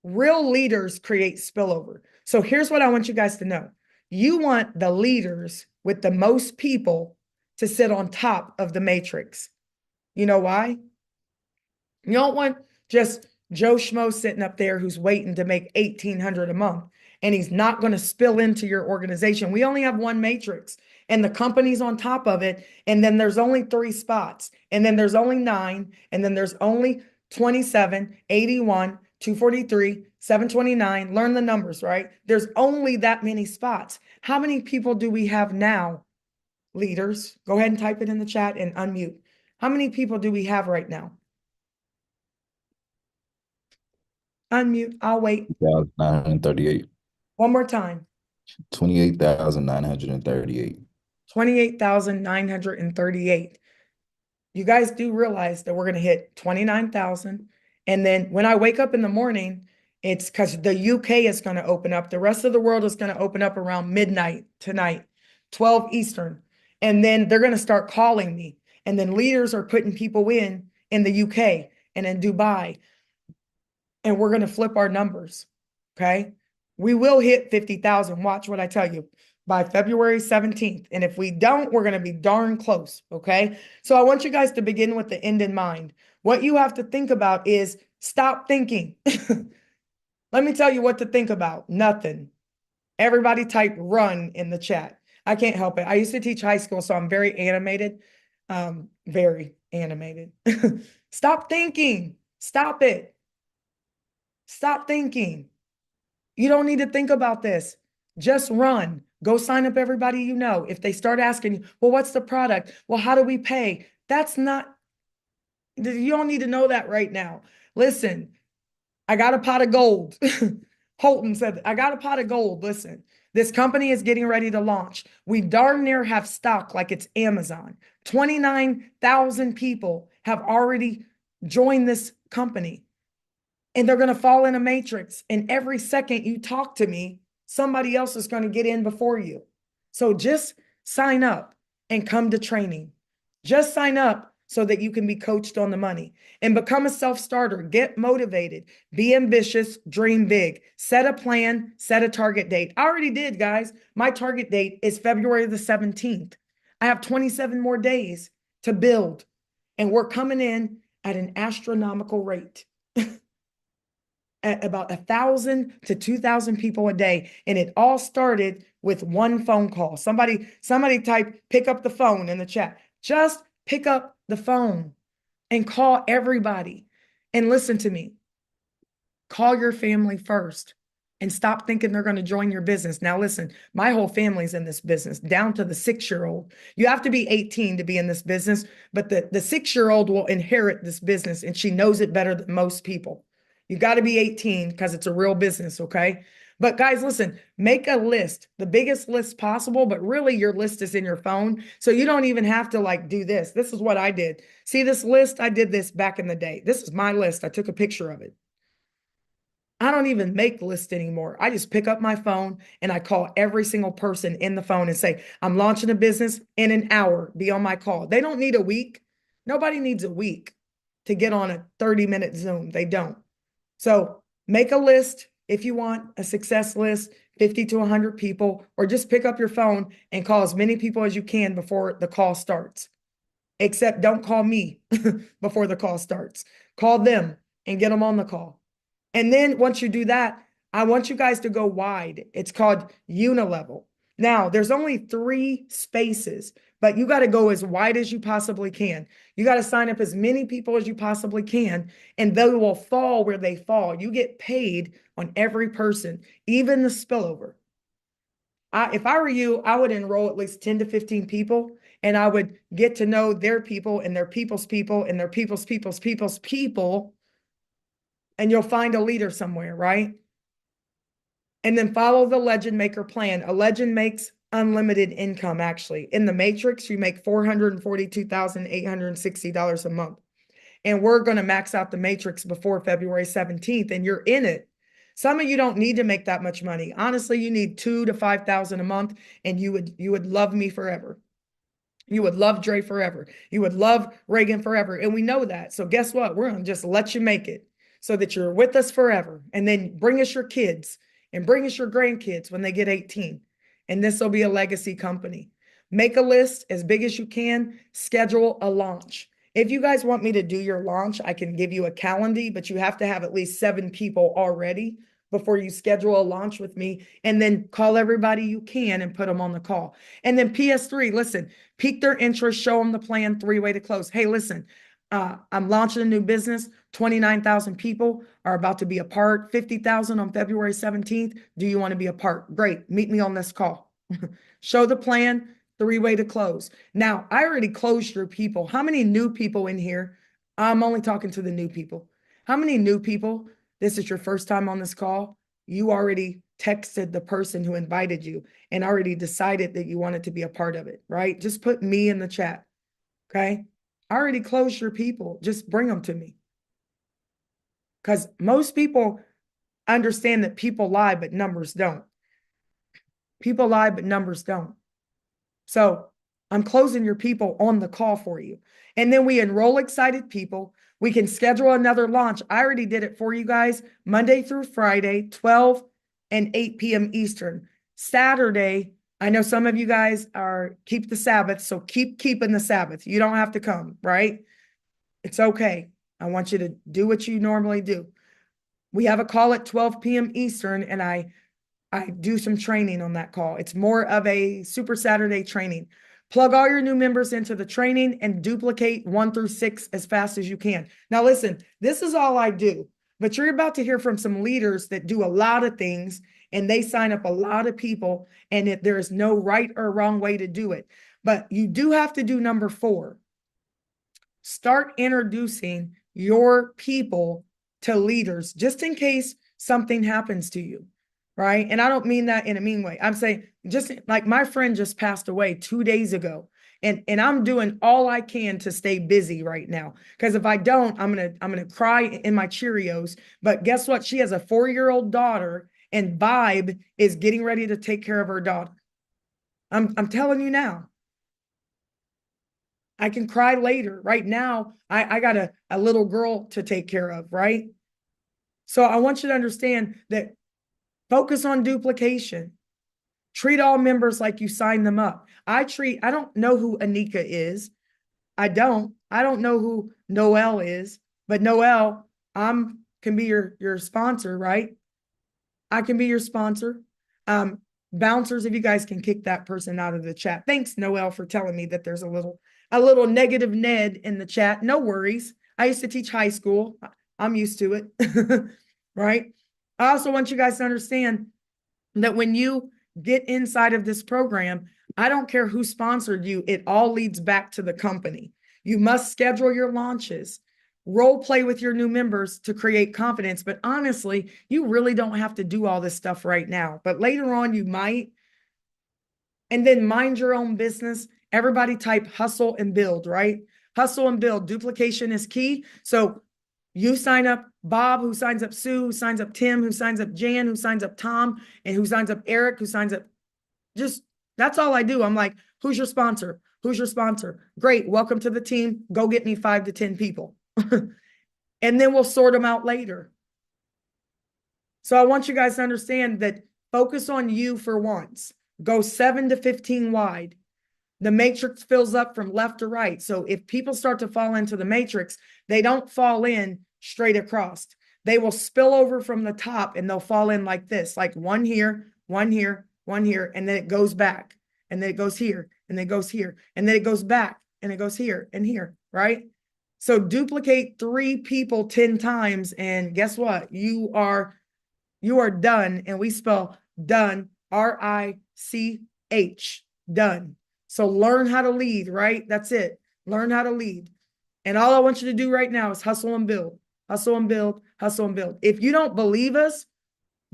real leaders create spillover. So here's what I want you guys to know. You want the leaders with the most people to sit on top of the matrix. You know why? You don't want just Joe Schmo sitting up there who's waiting to make $1,800 a month. and he's not going to spill into your organization. We only have one matrix and the company's on top of it. And then there's only 3 spots, and then there's only 9, and then there's only 27, 81, 243, 729. Learn the numbers, right? There's only that many spots. How many people do we have now? Leaders, go ahead and type it in the chat and unmute. How many people do we have right now? Unmute. I'll wait. 938. One more time. 28,938. 28,938. You guys do realize that we're going to hit 29,000. And then when I wake up in the morning, it's because the UK is going to open up. The rest of the world is going to open up around midnight tonight, 12 Eastern. And then they're going to start calling me. And then leaders are putting people in the UK and in Dubai. And we're going to flip our numbers. Okay. We will hit 50,000. Watch what I tell you by February 17th. And if we don't, we're going to be darn close. Okay. So I want you guys to begin with the end in mind. What you have to think about is stop thinking. Let me tell you what to think about. Nothing. Everybody type run in the chat. I can't help it. I used to teach high school, so I'm very animated. Very animated. Stop thinking. Stop it. Stop thinking. You don't need to think about this. Just run. Go sign up everybody you know. If they start asking you, well, what's the product? Well, how do we pay? That's not, you don't need to know that right now. Listen, I got a pot of gold. Holton said, I got a pot of gold. Listen, this company is getting ready to launch. We darn near have stock like it's Amazon. 29,000 people have already joined this company. And they're going to fall in a matrix. And every second you talk to me, somebody else is going to get in before you. So just sign up and come to training. Just sign up so that you can be coached on the money and become a self-starter. Get motivated, be ambitious, dream big, set a plan, set a target date. I already did, guys. My target date is February the 17th. I have 27 more days to build, and we're coming in at an astronomical rate. At about 1,000 to 2,000 people a day. And it all started with one phone call. Somebody type, pick up the phone in the chat. Just pick up the phone and call everybody. And listen to me. Call your family first and stop thinking they're going to join your business. Now, listen, my whole family's in this business, down to the 6-year-old. You have to be 18 to be in this business, but the 6-year-old will inherit this business, and she knows it better than most people. You got to be 18 because it's a real business, okay? But guys, listen, make a list, the biggest list possible, but really your list is in your phone. So you don't even have to like do this. This is what I did. See this list? I did this back in the day. This is my list. I took a picture of it. I don't even make lists anymore. I just pick up my phone and I call every single person in the phone and say, I'm launching a business in an hour. Be on my call. They don't need a week. Nobody needs a week to get on a 30-minute Zoom. They don't. So make a list if you want a success list, 50 to 100 people, or just pick up your phone and call as many people as you can before the call starts. Except don't call me before the call starts. Call them and get them on the call. And then once you do that, I want you guys to go wide. It's called unilevel. Now, there's only 3 spaces, but you got to go as wide as you possibly can. You got to sign up as many people as you possibly can, and they will fall where they fall. You get paid on every person, even the spillover. If I were you, I would enroll at least 10 to 15 people, and I would get to know their people and their people's people and their people's people, and you'll find a leader somewhere, right? And then follow the legend maker plan. A legend makes unlimited income, actually. In the matrix, you make $442,860 a month. And we're going to max out the matrix before February 17th, and you're in it. Some of you don't need to make that much money. Honestly, you need $2,000 to $5,000 a month, and you would love me forever. You would love Dre forever. You would love Ragan forever. And we know that. So guess what? We're going to just let you make it so that you're with us forever. And then bring us your kids and bring us your grandkids when they get 18. And this will be a legacy company. Make a list as big as you can. Schedule a launch. If you guys want me to do your launch, I can give you a calendar, but you have to have at least 7 people already before you schedule a launch with me, and then call everybody you can and put them on the call. And then PS3, listen, pique their interest, show them the plan, 3-way to close. Hey, listen, I'm launching a new business. 29,000 people are about to be a part, 50,000 on February 17th. Do you want to be a part? Great. Meet me on this call. Show the plan, 3-way to close. Now, I already closed your people. How many new people in here? I'm only talking to the new people. How many new people? This is your first time on this call. You already texted the person who invited you and already decided that you wanted to be a part of it, right? Just put me in the chat. Okay. I already closed your people. Just bring them to me. Because most people understand that people lie, but numbers don't. People lie, but numbers don't. So I'm closing your people on the call for you. And then we enroll excited people. We can schedule another launch. I already did it for you guys, Monday through Friday, 12 and 8 p.m. Eastern. Saturday, I know some of you guys keep the Sabbath, so keeping the Sabbath. You don't have to come, right? It's okay. I want you to do what you normally do. We have a call at 12 p.m. Eastern, and I do some training on that call. It's more of a Super Saturday training. Plug all your new members into the training and duplicate 1 through 6 as fast as you can. Now, listen, this is all I do, but you're about to hear from some leaders that do a lot of things, and they sign up a lot of people, and there is no right or wrong way to do it. But you do have to do number 4. Start introducing your people to leaders just in case something happens to you, right? And I don't mean that in a mean way. I'm saying just like my friend just passed away 2 days ago, and I'm doing all I can to stay busy right now, because if I don't, I'm gonna cry in my Cheerios. But guess what? She has a 4-year-old daughter, and VYB is getting ready to take care of her daughter. I'm telling you now. I can cry later. Right now, I got a little girl to take care of, right? So I want you to understand that focus on duplication. Treat all members like you sign them up. I don't know who Anika is. I don't know who Noel is, but Noel, can be your sponsor, right? I can be your sponsor. Bouncers, if you guys can kick that person out of the chat. Thanks, Noel, for telling me that there's a little negative Ned in the chat. No worries. I used to teach high school. I'm used to it, right? I also want you guys to understand that when you get inside of this program, I don't care who sponsored you. It all leads back to the company. You must schedule your launches, role play with your new members to create confidence. But honestly, you really don't have to do all this stuff right now. But later on, you might. And then mind your own business. Everybody type hustle and build, right? Hustle and build. Duplication is key. So you sign up Bob, who signs up Sue, who signs up Tim, who signs up Jan, who signs up Tom, and who signs up Eric, who signs up. Just, that's all I do. I'm like, who's your sponsor? Who's your sponsor? Great. Welcome to the team. Go get me 5 to 10 people. And then we'll sort them out later. So I want you guys to understand that focus on you for once. Go 7 to 15 wide. The matrix fills up from left to right. So if people start to fall into the matrix, they don't fall in straight across. They will spill over from the top, and they'll fall in like this, like one here, one here, one here, and then it goes back, and then it goes here, and then it goes here, and then it goes back, and it goes here and here, right? So duplicate 3 people 10 times, and guess what? You are done, and we spell done, R-I-C-H, done. So learn how to lead, right? That's it. Learn how to lead. And all I want you to do right now is hustle and build, hustle and build, hustle and build. If you don't believe us,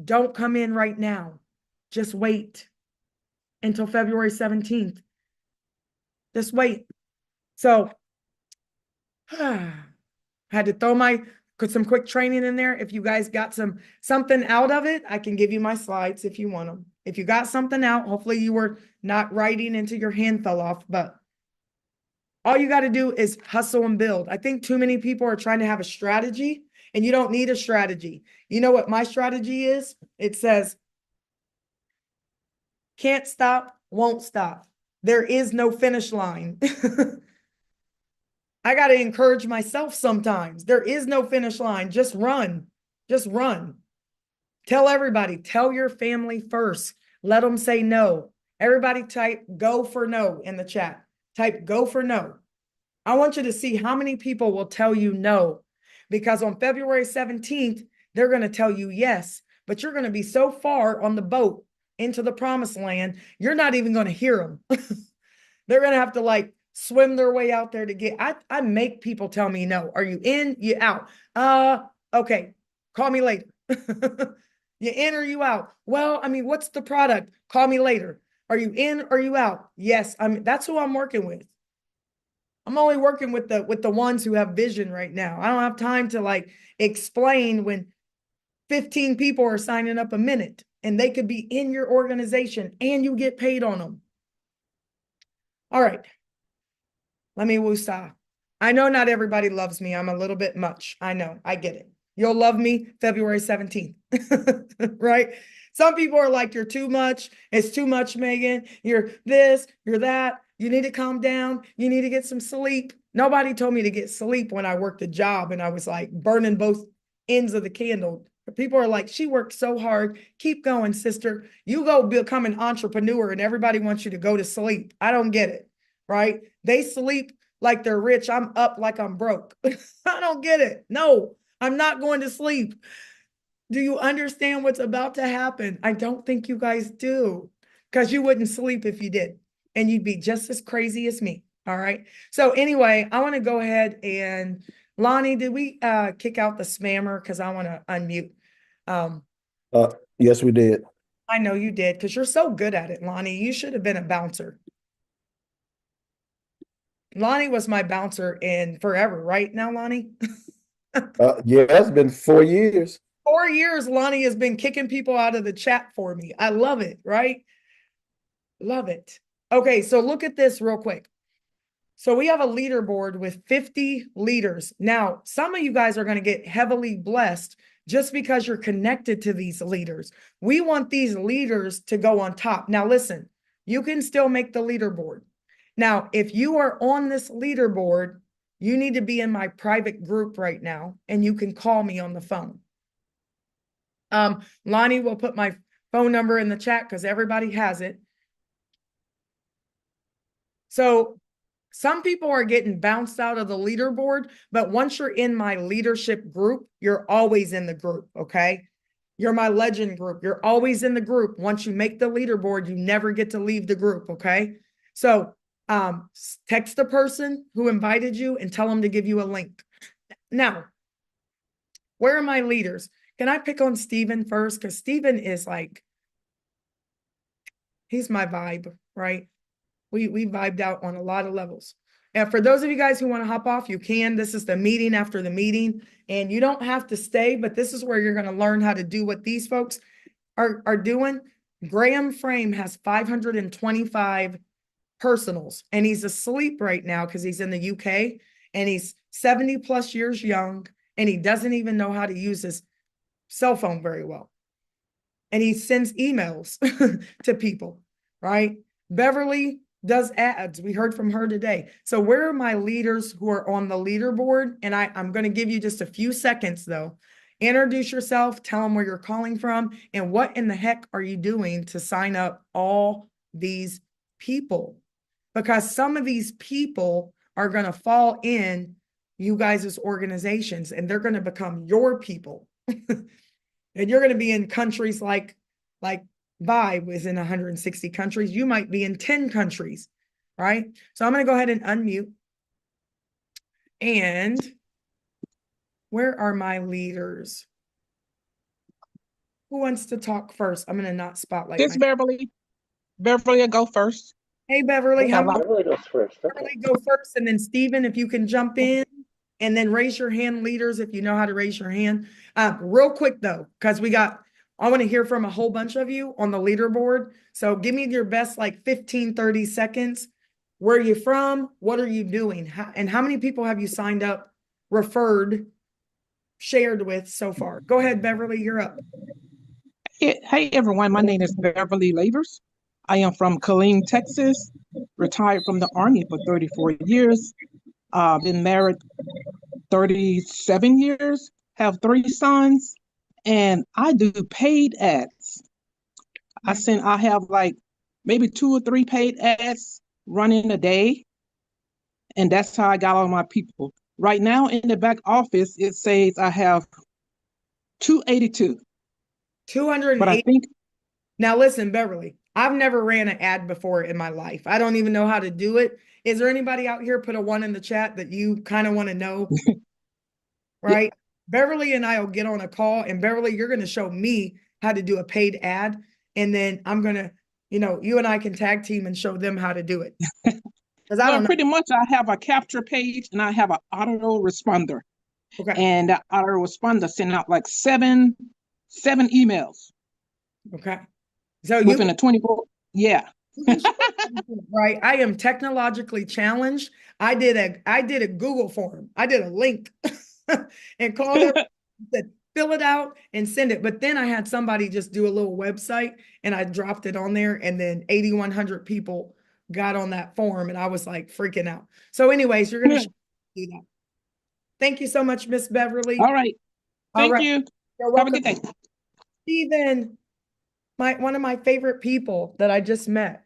don't come in right now. Just wait until February 17th. Just wait. So I had to throw some quick training in there. If you guys got something out of it, I can give you my slides if you want them. If you got something out, hopefully you were not writing until your hand fell off, but all you got to do is hustle and build. I think too many people are trying to have a strategy, and you don't need a strategy. You know what my strategy is? It says, can't stop, won't stop. There is no finish line. I got to encourage myself sometimes. There is no finish line. Just run. Just run. Tell everybody, tell your family first. Let them say no. Everybody type go for no in the chat. Type go for no. I want you to see how many people will tell you no, because on February 17th, they're going to tell you yes, but you're going to be so far on the boat into the promised land, you're not even going to hear them. They're going to have to like swim their way out there to get, I make people tell me no. Are you in? You out? Okay. Call me later. You in or you out? Well, I mean, what's the product? Call me later. Are you in or you out? Yes. I mean, that's who I'm working with. I'm only working with the ones who have vision right now. I don't have time to like explain when 15 people are signing up a minute and they could be in your organization and you get paid on them. All right. Let me woosah. I know not everybody loves me. I'm a little bit much. I know. I get it. You'll love me February 17th, right? Some people are like, you're too much. It's too much, Megan. You're this, you're that. You need to calm down. You need to get some sleep. Nobody told me to get sleep when I worked a job and I was like burning both ends of the candle. People are like, she worked so hard. Keep going, sister. You go become an entrepreneur and everybody wants you to go to sleep. I don't get it, right? They sleep like they're rich. I'm up like I'm broke. I don't get it. No, I'm not going to sleep. Do you understand what's about to happen? I don't think you guys do, because you wouldn't sleep if you did. And you'd be just as crazy as me. All right. So anyway, I want to go ahead and Lonnie, did we kick out the spammer? Because I want to unmute. Yes, we did. I know you did, because you're so good at it, Lonnie. You should have been a bouncer. Lonnie was my bouncer in forever, right now, Lonnie? Yeah, it's been 4 years. 4 years, Lonnie has been kicking people out of the chat for me. I love it, right? Love it. Okay, so look at this real quick. So we have a leaderboard with 50 leaders. Now, some of you guys are going to get heavily blessed just because you're connected to these leaders. We want these leaders to go on top. Now, listen, you can still make the leaderboard. Now, if you are on this leaderboard, you need to be in my private group right now, and you can call me on the phone. Lonnie will put my phone number in the chat because everybody has it. So some people are getting bounced out of the leaderboard, but once you're in my leadership group, you're always in the group, okay? You're my legend group. You're always in the group. Once you make the leaderboard, you never get to leave the group, okay? So text the person who invited you and tell them to give you a link. Now, where are my leaders? Can I pick on Steven first? Because Steven is like, he's my vibe, right? We vibed out on a lot of levels. And for those of you guys who want to hop off, you can. This is the meeting after the meeting. And you don't have to stay, but this is where you're going to learn how to do what these folks are doing. Graham Frame has 525 personals, and he's asleep right now because he's in the UK, and he's 70 plus years young, and he doesn't even know how to use his cell phone very well. And he sends emails to people, right? Beverly does ads. We heard from her today. So where are my leaders who are on the leaderboard? And I'm going to give you just a few seconds though. Introduce yourself, tell them where you're calling from, and what in the heck are you doing to sign up all these people? Because some of these people are going to fall in you guys' organizations, and they're going to become your people. And you're going to be in countries like VYB is in 160 countries. You might be in 10 countries, right? So I'm going to go ahead and unmute. And where are my leaders? Who wants to talk first? I'm going to not spotlight. This Beverly. Beverly will go first. Hey, Beverly. How about Beverly goes first. Beverly go first, and then Steven, if you can jump in, and then raise your hand, leaders, if you know how to raise your hand. Real quick though, because I want to hear from a whole bunch of you on the leaderboard. So give me your best like 15, 30 seconds. Where are you from? What are you doing? And how many people have you signed up, referred, shared with so far? Go ahead, Beverly, you're up. Hey everyone, my name is Beverly Lavers. I am from Killeen, Texas, retired from the Army for 34 years. Been married 37 years, have 3 sons, and I do paid ads. I have like maybe 2 or 3 paid ads running a day, and that's how I got all my people. Right now in the back office, it says I have 282, but I 280. think Now listen, Beverly, I've never ran an ad before in my life. I don't even know how to do it. Is there anybody out here put a 1 in the chat that you kind of want to know? Right? Beverly and I will get on a call, and Beverly, you're going to show me how to do a paid ad. And then I'm going to, you and I can tag team and show them how to do it. Because I well, don't know. pretty much I have a capture page and I have an autoresponder. Okay. And the autoresponder send out like seven emails Okay. So within a 24. Yeah. right. I am technologically challenged. I did a Google form. I did a link and called them, said, fill it out and send it. But then I had somebody just do a little website and I dropped it on there, and then 8,100 people got on that form, and I was like freaking out. So anyways, you're going to do that. Thank you so much, Miss Beverly. All right. Thank you. You're Have a welcome. good day. Stephen, one of my favorite people that I just met.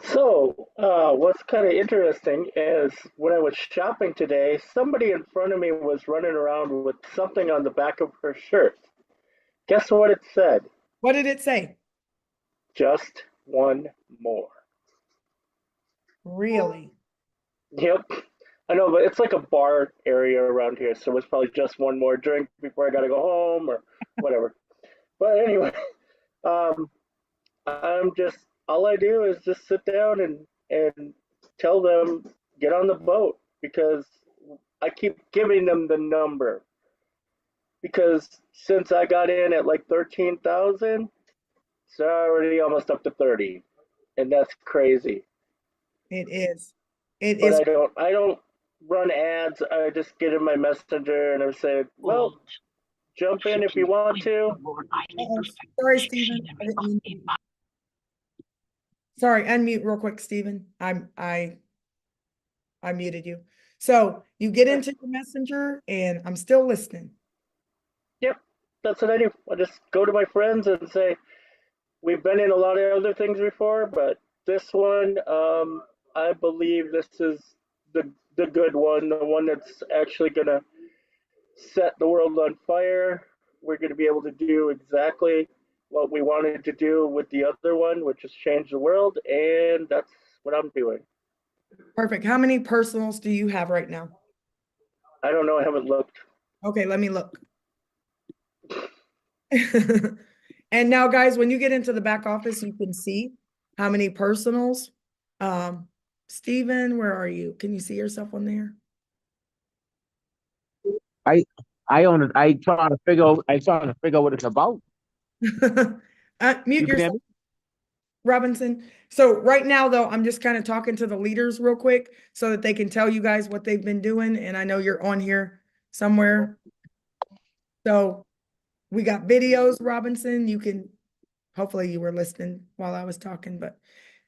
So, what's kind of interesting is when I was shopping today, somebody in front of me was running around with something on the back of her shirt. Guess what it said? What did it say? Just one more. Really? Yep. I know, but it's like a bar area around here, so it's probably just one more drink before I gotta go home or whatever. But anyway, all I do is just sit down and tell them get on the boat, because I keep giving them the number, because since I got in at like 13,000, it's already almost up to 30, and that's crazy. It is. But I don't run ads. I just get in my messenger and I say, well, jump in if you want to. Sorry, Stephen. Sorry, unmute real quick, Stephen. I muted you. So you get into your messenger, and I'm still listening. Yep, that's what I do. I just go to my friends and say, we've been in a lot of other things before, but this one, I believe this is the good one, the one that's actually gonna set the world on fire. We're gonna be able to do exactly what we wanted to do with the other one, which is change the world, and that's what I'm doing. Perfect. How many personals do you have right now? I don't know. I haven't looked. Okay, let me look. And now, guys, when you get into the back office, you can see how many personals. Stephen, where are you? Can you see yourself on there? I trying to figure out what it's about. Mute yourself, Robinson. So right now, though, I'm just kind of talking to the leaders real quick so that they can tell you guys what they've been doing. And I know you're on here somewhere. So we got videos, Robinson. You can, hopefully you were listening while I was talking, but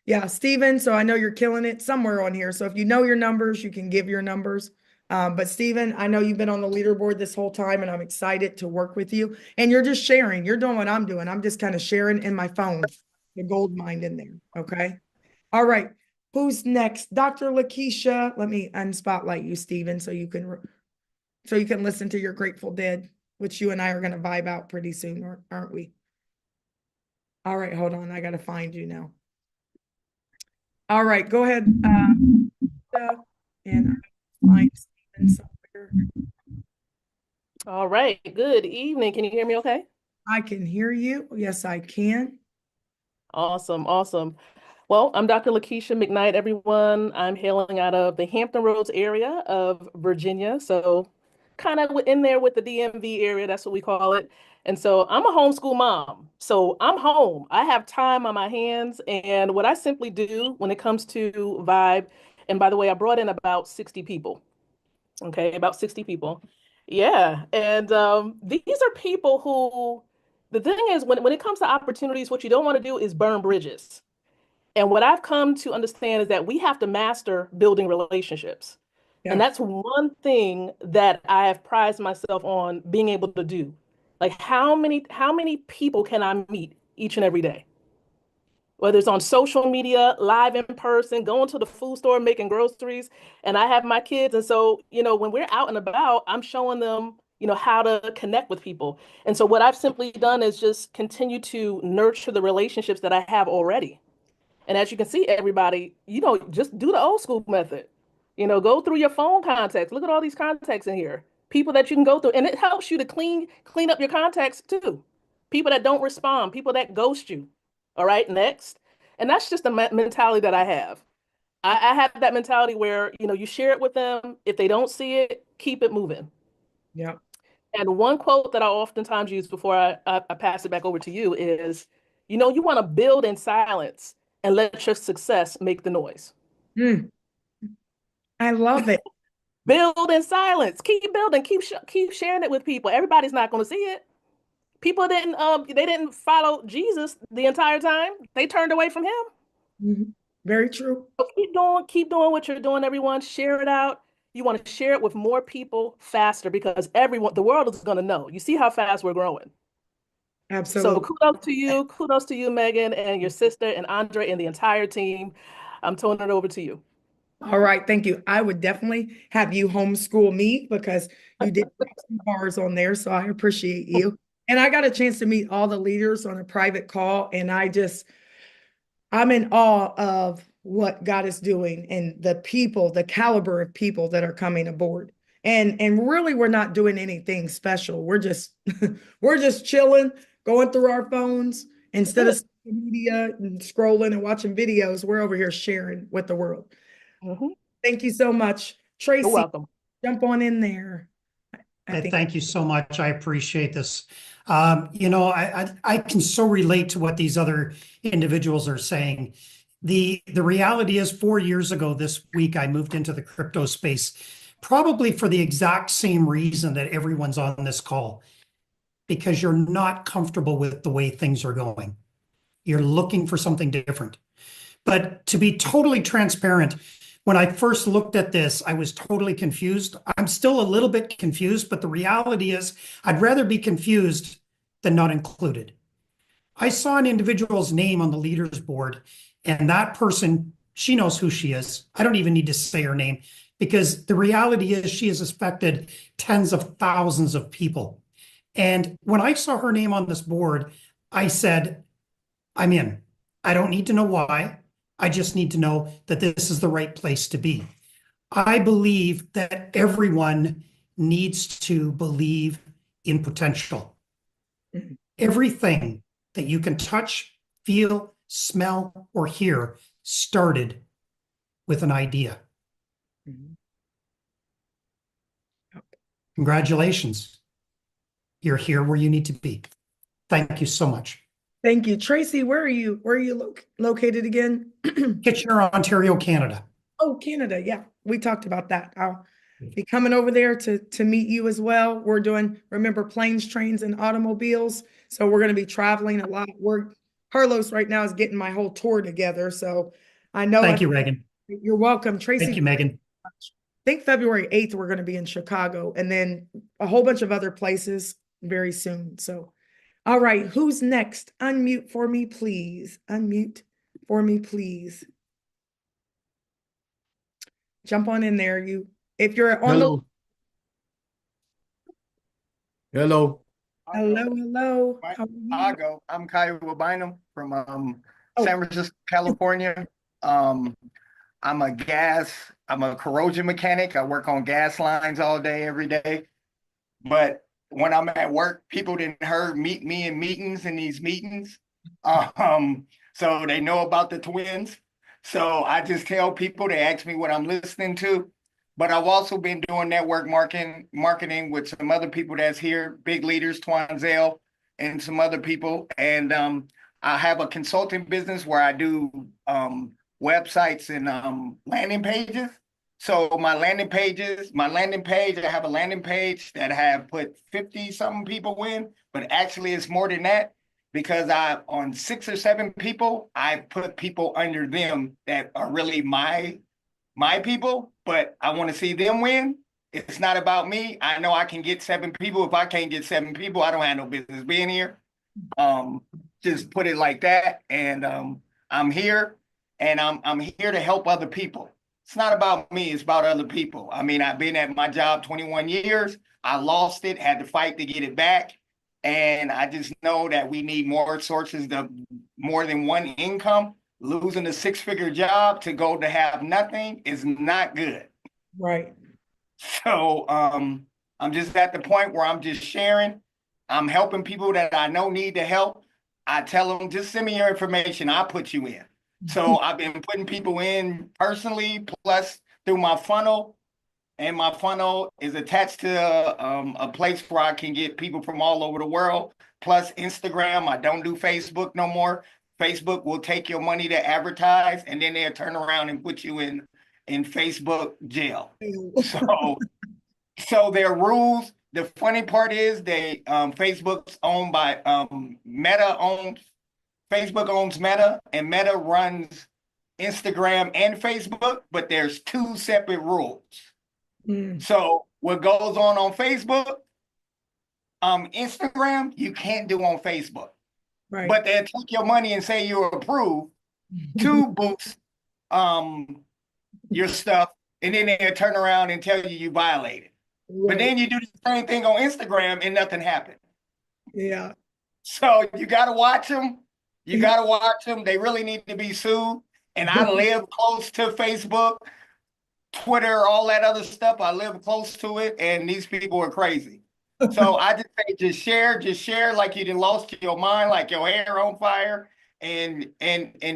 yeah, Stephen. So I know you're killing it somewhere on here. So if you know your numbers, you can give your numbers. But Stephen, I know you've been on the leaderboard this whole time, and I'm excited to work with you. And you're just sharing. You're doing what I'm doing. I'm just kind of sharing in my phone, the gold mine in there. Okay. All right. Who's next? Dr. Lakeisha. Let me unspotlight you, Stephen, so you can listen to your Grateful Dead, which you and I are going to vibe out pretty soon, aren't we? All right. Hold on. I got to find you now. All right. Go ahead. And find Stephen somewhere. All right. Good evening. Can you hear me okay? I can hear you. Yes, I can. Awesome. Awesome. Well, I'm Dr. Lakeisha McKnight, everyone. I'm hailing out of the Hampton Roads area of Virginia. So kind of in there with the DMV area, that's what we call it. And so I'm a homeschool mom. So I'm home. I have time on my hands. And what I simply do when it comes to Vibe, and by the way, I brought in about 60 people. Okay, about 60 people. Yeah. And these are people who, the thing is, when it comes to opportunities, what you don't want to do is burn bridges. And what I've come to understand is that we have to master building relationships. Yeah. And that's one thing that I have prided myself on being able to do. Like how many people can I meet each and every day? Whether it's on social media, live in person, going to the food store, making groceries, and I have my kids. And so, when we're out and about, I'm showing them, how to connect with people. And so what I've simply done is just continue to nurture the relationships that I have already. And as you can see, everybody, just do the old school method. Go through your phone contacts. Look at all these contacts in here. People that you can go through. And it helps you to clean up your contacts too. People that don't respond, people that ghost you. All right, next. And that's just the mentality that I have. I have that mentality where, you share it with them. If they don't see it, keep it moving. Yeah. And one quote that I oftentimes use before I pass it back over to you is, you want to build in silence and let your success make the noise. I love it. Build in silence. Keep building. Keep sharing it with people. Everybody's not going to see it. People didn't follow Jesus the entire time. They turned away from him. Very true. So keep doing what you're doing, everyone. Share it out. You want to share it with more people faster because the world is going to know. You see how fast we're growing. Absolutely. So kudos to you, Megan, and your sister and Andre and the entire team. I'm turning it over to you. All right, thank you. I would definitely have you homeschool me because you did some bars on there, so I appreciate you. And I got a chance to meet all the leaders on a private call, and I'm in awe of what God is doing and the people, the caliber of people that are coming aboard. And really, we're not doing anything special. We're just we're just chilling, going through our phones instead of social media and scrolling and watching videos. We're over here sharing with the world. Thank you so much, Tracy. You're welcome. Jump on in there. Thank you so much. I appreciate this. I can so relate to what these other individuals are saying. The reality is 4 years ago this week, I moved into the crypto space, probably for the exact same reason that everyone's on this call, because you're not comfortable with the way things are going. You're looking for something different. But to be totally transparent, when I first looked at this, I was totally confused. I'm still a little bit confused, but the reality is I'd rather be confused than not included. I saw an individual's name on the leaders board, and that person, she knows who she is. I don't even need to say her name because the reality is she has affected tens of thousands of people. And when I saw her name on this board, I said, I'm in. I don't need to know why. I just need to know that this is the right place to be. I believe that everyone needs to believe in potential. Everything that you can touch, feel, smell, or hear started with an idea. Congratulations. You're here where you need to be. Thank you so much. Thank you. Tracy, where are you located again? Kitchener, Ontario, Canada. Oh, Canada. Yeah, we talked about that. I'll be coming over there to meet you as well. We're doing, remember, planes, trains, and automobiles. So we're going to be traveling a lot. Carlos right now is getting my whole tour together. So I know. Thank you, Ragan. You're welcome, Tracy. Thank you, Megan. I think February 8th, we're going to be in Chicago and then a whole bunch of other places very soon. So, all right, who's next? Unmute for me, please. Unmute for me, please. Jump on in there. If you're on Hello. Hello. Hello. How are you? Chicago. I'm Kyle Bynum from Oh. San Francisco, California. I'm a corrosion mechanic. I work on gas lines all day, every day. But when I'm at work, people didn't meet me in meetings in these meetings. So they know about the twins. So I just tell people, they ask me what I'm listening to. But I've also been doing network marketing with some other people that's here, big leaders, Twanzel, and some other people. And I have a consulting business where I do websites and landing pages. So my landing page, I have a landing page that I have put 50-something people in, but actually it's more than that because on 6 or 7 people, I put people under them that are really my people, but I want to see them win. It's not about me. I know I can get 7 people. If I can't get 7 people, I don't have no business being here. Just put it like that. And I'm here, and I'm here to help other people. It's not about me, it's about other people. I mean, I've been at my job 21 years. I lost it, had to fight to get it back. And I just know that we need more sources of more than one income. Losing a 6-figure job to go to have nothing is not good. Right. So I'm just at the point where I'm just sharing. I'm helping people that I know need the help. I tell them, just send me your information. I'll put you in. So I've been putting people in personally, plus through my funnel. And my funnel is attached to a place where I can get people from all over the world, plus Instagram. I don't do Facebook no more. Facebook will take your money to advertise, and then they'll turn around and put you in Facebook jail. So there are rules. The funny part is Facebook's owned by Facebook owns Meta, and Meta runs Instagram and Facebook, but there's 2 separate rules. So what goes on Facebook, Instagram, you can't do on Facebook. Right. But they'll take your money and say you're approved to boost your stuff, and then they'll turn around and tell you violated. Right. But then you do the same thing on Instagram and nothing happened. Yeah. So you got to watch them. You got to watch them. They really need to be sued. And I live close to Facebook, Twitter, all that other stuff. I live close to it, and these people are crazy. So I just say, just share like you done lost your mind, like your hair on fire. And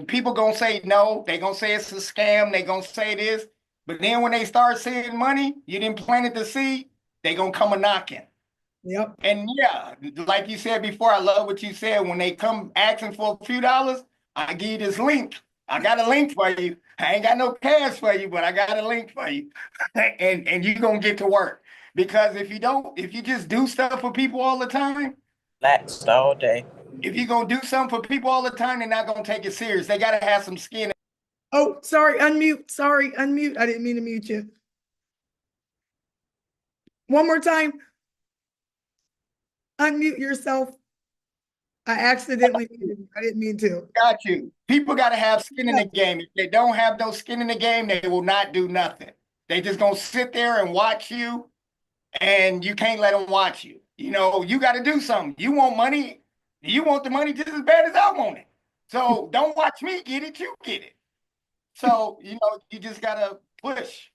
people gonna say no, they gonna say it's a scam, they gonna say this. But then when they start seeing money, you didn't plant the seed, they gonna come a knocking. Yep. And yeah, like you said before, I love what you said. When they come asking for a few dollars, I give you this link. I got a link for you. I ain't got no cash for you, but I got a link for you. and you're gonna get to work. Because if you just do stuff for people all the time, relaxed all day. If you're gonna do something for people all the time, they're not gonna take it serious. They gotta have some skin. Oh, sorry, unmute. Sorry, unmute. I didn't mean to mute you. One more time. Unmute yourself. I accidentally muted you. I didn't mean to. Got you. People gotta have skin in the game. If they don't have no skin in the game, they will not do nothing. They just gonna sit there and watch you, and you can't let them watch you. You know, you got to do something. You want money. You want the money just as bad as I want it. So don't watch me get it. You get it. So, you know, you just got to push.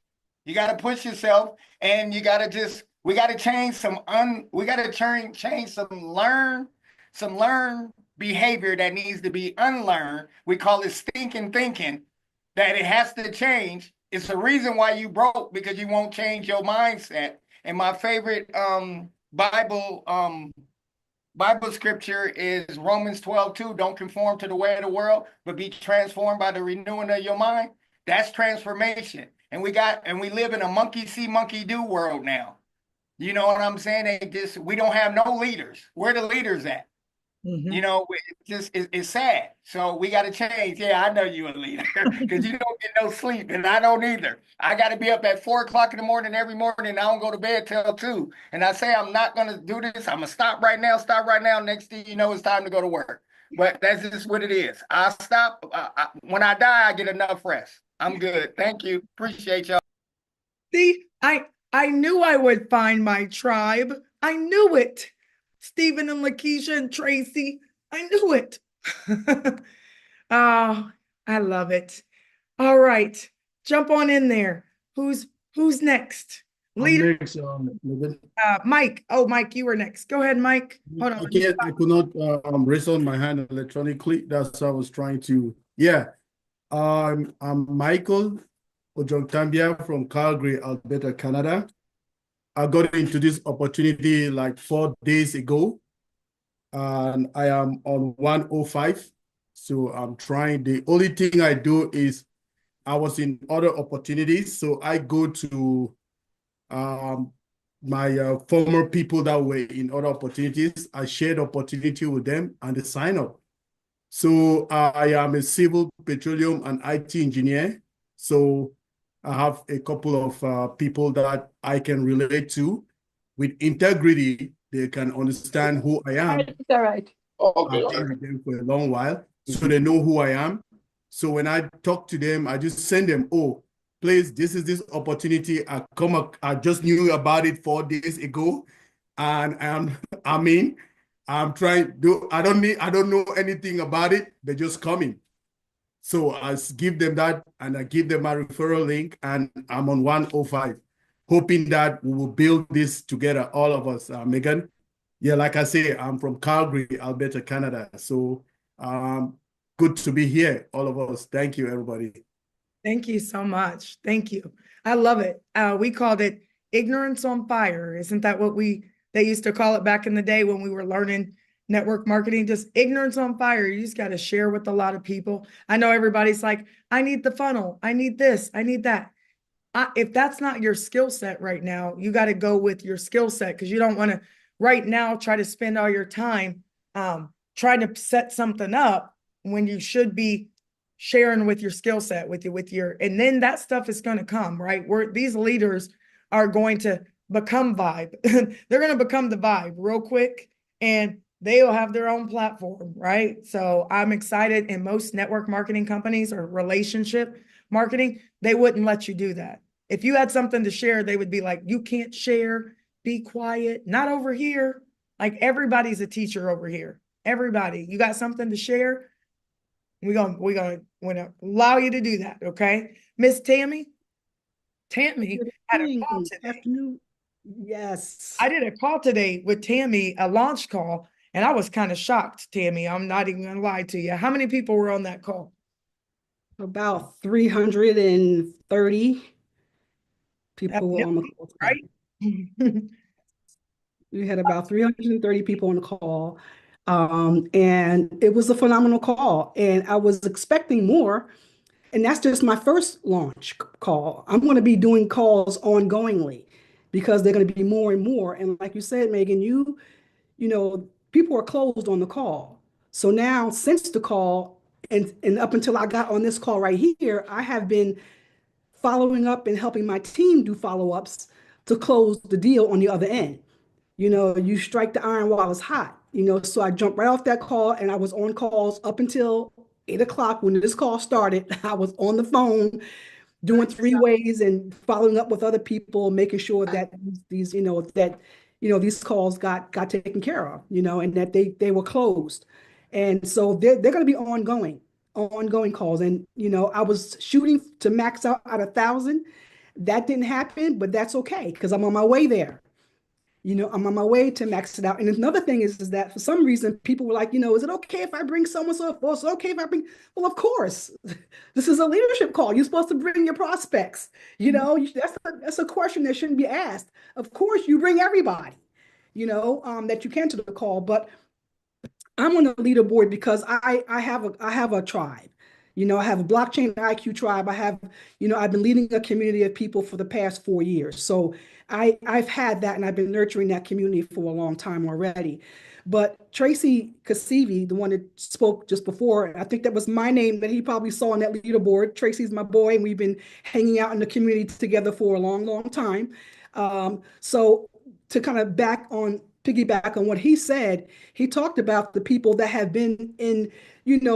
You got to push yourself, and you got to we got to change some learn behavior that needs to be unlearned. We call it stinking thinking, that it has to change. It's the reason why you broke, because you won't change your mindset. And my favorite Bible scripture is Romans 12:2. Don't conform to the way of the world, but be transformed by the renewing of your mind. That's transformation. And we live in a monkey see, monkey do world now. You know what I'm saying? We don't have no leaders. Where the leaders at? Mm-hmm. You know, it's sad. So we got to change. Yeah, I know you a leader because you don't get no sleep, and I don't either. I got to be up at 4 o'clock in the morning every morning. I don't go to bed till 2. And I say I'm not going to do this. I'm going to stop right now. Next thing you know, it's time to go to work. But that's just what it is. I'll stop. When I die, I get enough rest. I'm good. Thank you. Appreciate y'all. See, I knew I would find my tribe. I knew it. Stephen and Lakeisha and Tracy. I knew it. Oh, I love it. All right. Jump on in there. Who's next? Leader. Next, Mike. Oh, Mike, you were next. Go ahead, Mike. Hold on. I could not raise on my hand electronically. That's what I was trying to. Yeah. I'm Michael Ojongtambia from Calgary, Alberta, Canada. I got into this opportunity like 4 days ago, and I am on 105. So I'm trying. The only thing I do is I was in other opportunities. So I go to my former people that were in other opportunities. I shared opportunity with them and they sign up. So I am a civil, petroleum, and IT engineer. So I have a couple of people that I can relate to with integrity. They can understand who I am. It's all right. I've been with them for a long while, so they know who I am. So when I talk to them, I just send them, oh, please, this is this opportunity. I just knew about it 4 days ago, and I'm trying to. I don't know anything about it. They're just coming. So I give them that, and I give them my referral link, and I'm on 105, hoping that we will build this together, all of us. Megan, yeah, like I say, I'm from Calgary, Alberta, Canada. So good to be here, all of us. Thank you, everybody. Thank you so much. Thank you. I love it. We called it ignorance on fire. Isn't that what they used to call it back in the day when we were learning network marketing? Just ignorance on fire. You just got to share with a lot of people. I know everybody's like, I need the funnel. I need this. I need that. If that's not your skill set right now, you got to go with your skill set, because you don't want to right now try to spend all your time trying to set something up when you should be sharing with your skill set, and then that stuff is going to come, right? These leaders are going to become Vibe. They're going to become the Vibe real quick, and they'll have their own platform, right? So I'm excited. And most network marketing companies or relationship marketing, they wouldn't let you do that. If you had something to share, they would be like, you can't share, be quiet, not over here. Like, everybody's a teacher over here. Everybody, you got something to share? We're gonna allow you to do that, okay? Miss Tammy? Tammy had a call today. Afternoon. Yes. I did a call today with Tammy, a launch call, and I was kind of shocked, Tammy. I'm not even gonna lie to you. How many people were on that call? About 330 people were on the call. Right? We had about 330 people on the call. And it was a phenomenal call. And I was expecting more. And that's just my first launch call. I'm going to be doing calls ongoingly because they're going to be more and more. And like you said, Megan, you know, people are closed on the call. So now, since the call and up until I got on this call right here, I have been following up and helping my team do follow-ups to close the deal on the other end. You know, you strike the iron while it's hot, so I jumped right off that call, and I was on calls up until 8 o'clock when this call started. I was on the phone doing three-ways and following up with other people, making sure that these calls got taken care of, and that they were closed. And so they're going to be ongoing calls. And, I was shooting to max out at 1,000. That didn't happen, but that's okay, because I'm on my way there. I'm on my way to max it out. And another thing is that for some reason, people were like, is it okay if I bring so-and-so? Well, it's okay if I bring, well, of course, this is a leadership call. You're supposed to bring your prospects. That's a question that shouldn't be asked. Of course, you bring everybody, that you can to the call. But I'm on the leaderboard because I have a tribe. I have a blockchain IQ tribe. I've been leading a community of people for the past 4 years. So I've had that, and I've been nurturing that community for a long time already. But Tracy Kasivi, the one that spoke just before, I think that was my name that he probably saw on that leaderboard. Tracy's my boy, and we've been hanging out in the community together for a long, long time. So to kind of piggyback on what he said, he talked about the people that have been in,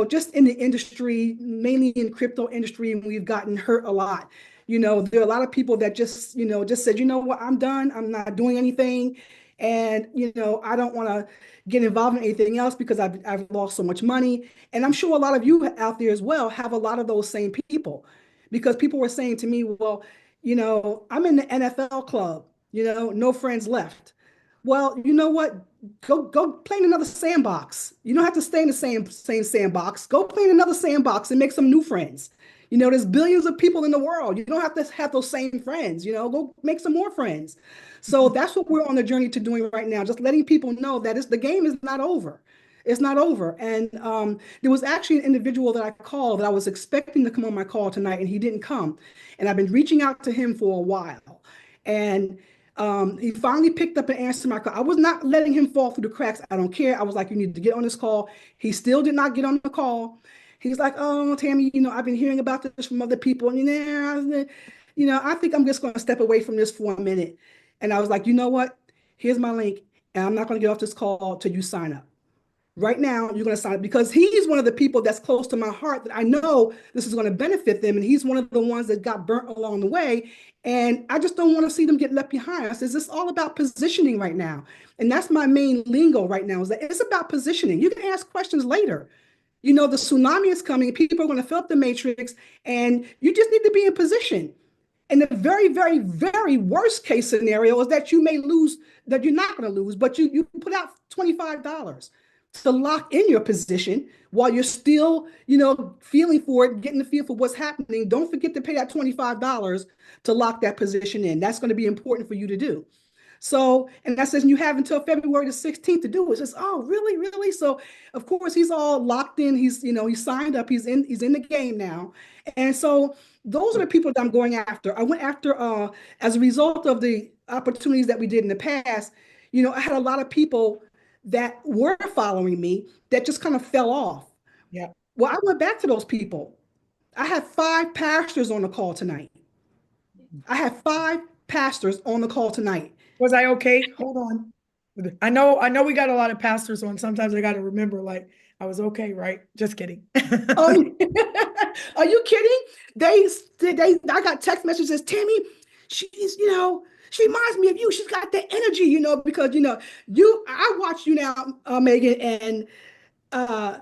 just in the industry, mainly in crypto industry, and we've gotten hurt a lot. There are a lot of people that just said, what, I'm done. I'm not doing anything. And, I don't want to get involved in anything else because I've lost so much money. And I'm sure a lot of you out there as well have a lot of those same people, because people were saying to me, well, I'm in the NFL club, no friends left. Well, you know what? Go play in another sandbox. You don't have to stay in the same sandbox. Go play in another sandbox and make some new friends. There's billions of people in the world. You don't have to have those same friends. Go make some more friends. So that's what we're on the journey to doing right now. Just letting people know that the game is not over. It's not over. And there was actually an individual that I called that I was expecting to come on my call tonight, and he didn't come. And I've been reaching out to him for a while. And he finally picked up and answered my call. I was not letting him fall through the cracks. I don't care. I was like, you need to get on this call. He still did not get on the call. He's like, oh, Tammy, I've been hearing about this from other people. And I think I'm just going to step away from this for a minute. And I was like, you know what? Here's my link. And I'm not going to get off this call till you sign up. Right now, you're going to sign up because he's one of the people that's close to my heart that I know this is going to benefit them. And he's one of the ones that got burnt along the way. And I just don't want to see them get left behind. I says, it's all about positioning right now. And that's my main lingo right now, is that it's about positioning. You can ask questions later. The tsunami is coming. People are going to fill up the matrix, and you just need to be in position. And the very, very, very worst case scenario is that you may lose, that you're not going to lose, but you put out $25 to lock in your position while you're still, feeling for it, getting the feel for what's happening. Don't forget to pay that $25 to lock that position in. That's going to be important for you to do. So, and that says you have until February the 16th to do it. It says, oh, really, really? So, of course, he's all locked in. He's signed up. He's in the game now. And so those are the people that I'm going after. I went after, as a result of the opportunities that we did in the past, I had a lot of people that were following me that just kind of fell off. Yeah. Well, I went back to those people. I had 5 pastors on the call tonight. I had 5 pastors on the call tonight. Was I okay? Hold on. I know we got a lot of pastors on. Sometimes I got to remember, like, I was okay, right? Just kidding. Oh, are you kidding? I got text messages, Tammy, she's, she reminds me of you. She's got the energy, because, I watch you now, Megan, and I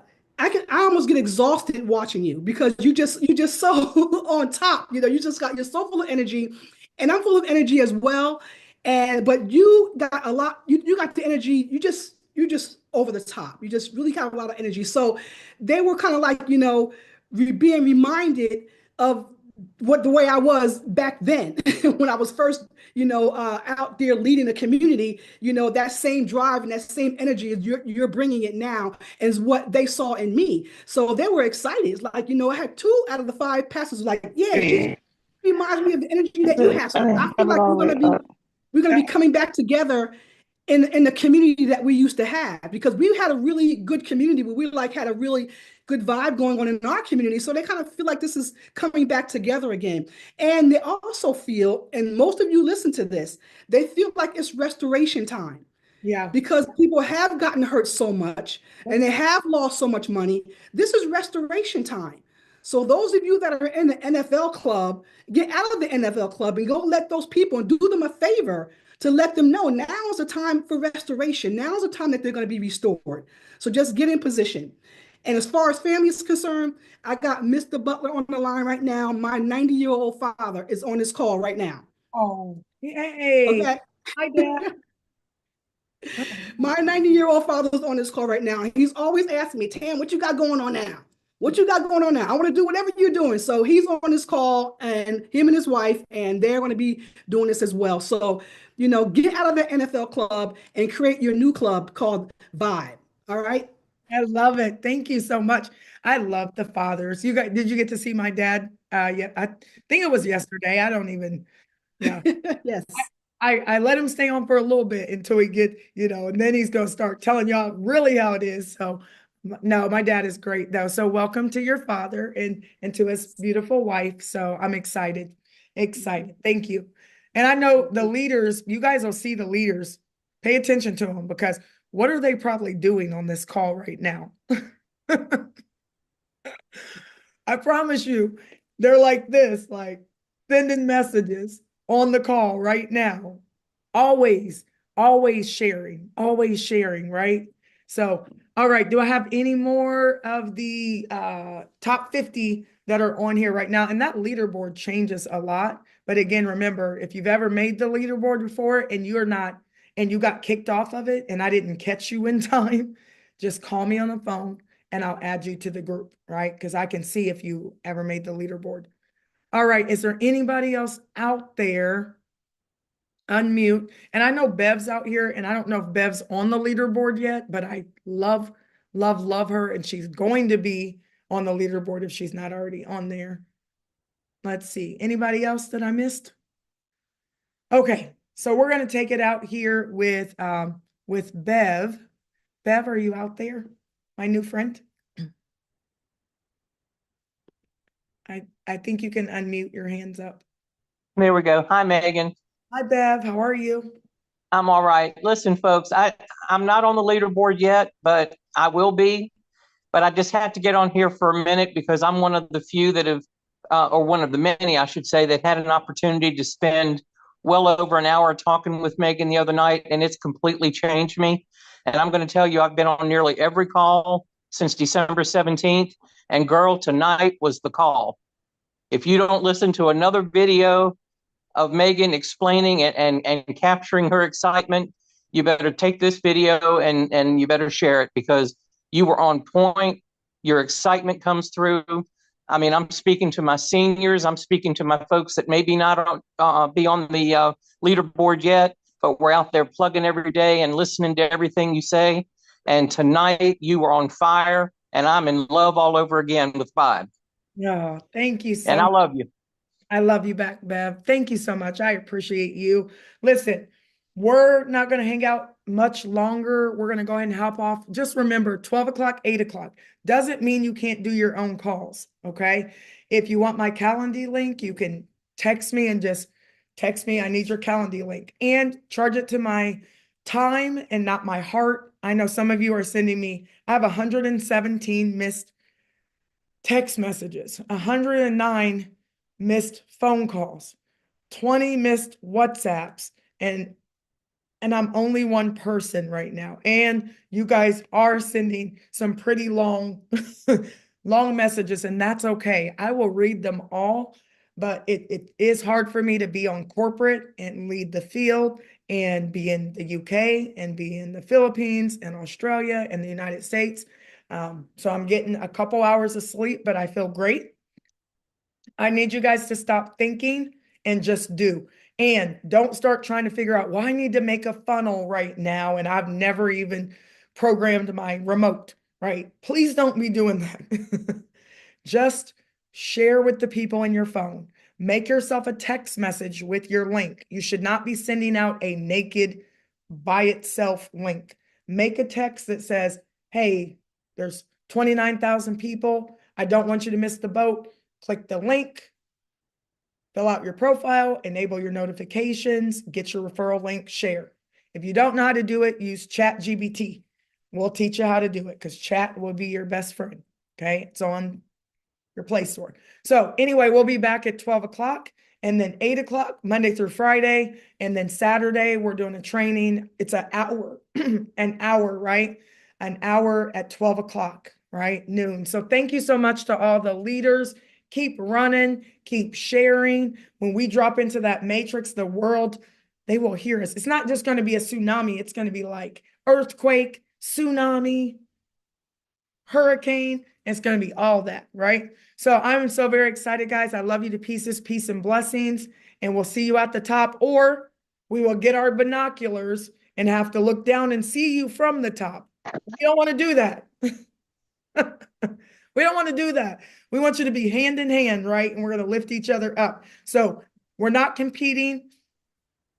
almost get exhausted watching you because you just so on top, you're so full of energy, and I'm full of energy as well. But you got a lot, you got the energy, you just over the top. You just really got a lot of energy. So they were kind of like, being reminded of the way I was back then when I was first, out there leading the community. That same drive and that same energy, you're bringing it now, is what they saw in me. So they were excited. It's like, I had 2 out of the 5 pastors like, yeah, she reminds me of the energy that you have. So I feel like we're going to be coming back together in the community that we used to have, because we had a really good community where we had a really good vibe going on in our community. So they kind of feel like this is coming back together again. And they also feel, and most of you listen to this, they feel like it's restoration time. Yeah. Because people have gotten hurt so much and they have lost so much money. This is restoration time. So those of you that are in the NFL club, get out of the NFL club and go let those people, and do them a favor to let them know now is the time for restoration. Now is the time that they're going to be restored. So just get in position. And as far as family is concerned, I got Mr. Butler on the line right now. My 90-year-old father is on this call right now. Oh, hey. Okay. Hi, Dad. My 90-year-old father is on this call right now. He's always asking me, Tam, what you got going on now? What you got going on now? I want to do whatever you're doing. So he's on this call, and him and his wife, and they're going to be doing this as well. So, get out of the NFL club and create your new club called VYB. All right. I love it. Thank you so much. I love the fathers. Did you get to see my dad? Yeah, I think it was yesterday. I don't even, yeah. Yes. I let him stay on for a little bit until we get, and then he's going to start telling y'all really how it is. So no, my dad is great though. So welcome to your father and to his beautiful wife. So I'm excited. Thank you. And I know the leaders, you guys will see the leaders, pay attention to them, because what are they probably doing on this call right now? I promise you, they're like this, like sending messages on the call right now. Always sharing, right? So, all right, do I have any more of the top 50 that are on here right now? And that leaderboard changes a lot. But again, remember, if you've ever made the leaderboard before and you got kicked off of it and I didn't catch you in time, just call me on the phone and I'll add you to the group, right? Because I can see if you ever made the leaderboard. All right, is there anybody else out there? Unmute. And I know Bev's out here, and I don't know if Bev's on the leaderboard yet, but I love her, and she's going to be on the leaderboard if she's not already on there. Let's see. Anybody else that I missed? Okay, so we're going to take it out here with Bev. Bev, are you out there? My new friend? I think you can unmute your hands up. There we go. Hi, Megan. Hi, Bev. How are you? I'm all right. Listen, folks, I'm not on the leaderboard yet, but I will be. But I just had to get on here for a minute because I'm one of the few that have, or one of the many, I should say, that had an opportunity to spend well over an hour talking with Megan the other night, and it's completely changed me. And I'm going to tell you, I've been on nearly every call since December 17th, and girl, tonight was the call. If you don't listen to another video of Megan explaining it and capturing her excitement, you better take this video and you better share it because you were on point. Your excitement comes through. I mean, I'm speaking to my seniors. I'm speaking to my folks that maybe not be on the leaderboard yet, but we're out there plugging every day and listening to everything you say. And tonight you were on fire, and I'm in love all over again with VYB. No, thank you so And I love you. I love you back, Bev. Thank you so much. I appreciate you. Listen, we're not going to hang out much longer. We're going to go ahead and hop off. Just remember, 12 o'clock, 8 o'clock doesn't mean you can't do your own calls, okay? If you want my Calendly link, you can text me and just text me, I need your Calendly link, and charge it to my time and not my heart. I know some of you are sending me, I have 117 missed text messages, 109 missed phone calls, 20 missed WhatsApps, and I'm only one person right now. And you guys are sending some pretty long, long messages, and that's okay. I will read them all, but it is hard for me to be on corporate and lead the field and be in the UK and be in the Philippines and Australia and the United States. So I'm getting a couple hours of sleep, but I feel great. I need you guys to stop thinking and just do. And don't start trying to figure out, well, I need to make a funnel right now, and I've never even programmed my remote, right? Please don't be doing that. Just share with the people in your phone. Make yourself a text message with your link. You should not be sending out a naked by itself link. Make a text that says, hey, there's 29,000 people. I don't want you to miss the boat. Click the link, fill out your profile, enable your notifications, get your referral link, share. If you don't know how to do it, use ChatGPT. We'll teach you how to do it because chat will be your best friend. Okay, it's on your Play Store. So anyway, we'll be back at 12 o'clock and then 8 o'clock, Monday through Friday. And then Saturday, we're doing a training. It's an hour, an hour, right? An hour at 12 o'clock, right? Noon. So thank you so much to all the leaders. Keep running, keep sharing. When we drop into that matrix, the world, they will hear us. It's not just going to be a tsunami. It's going to be like earthquake, tsunami, hurricane. It's going to be all that, right? So I'm so very excited, guys. I love you to pieces, peace and blessings. And we'll see you at the top, or we will get our binoculars and have to look down and see you from the top. We don't want to do that. We don't want to do that. We want you to be hand in hand, right? And we're going to lift each other up. So we're not competing.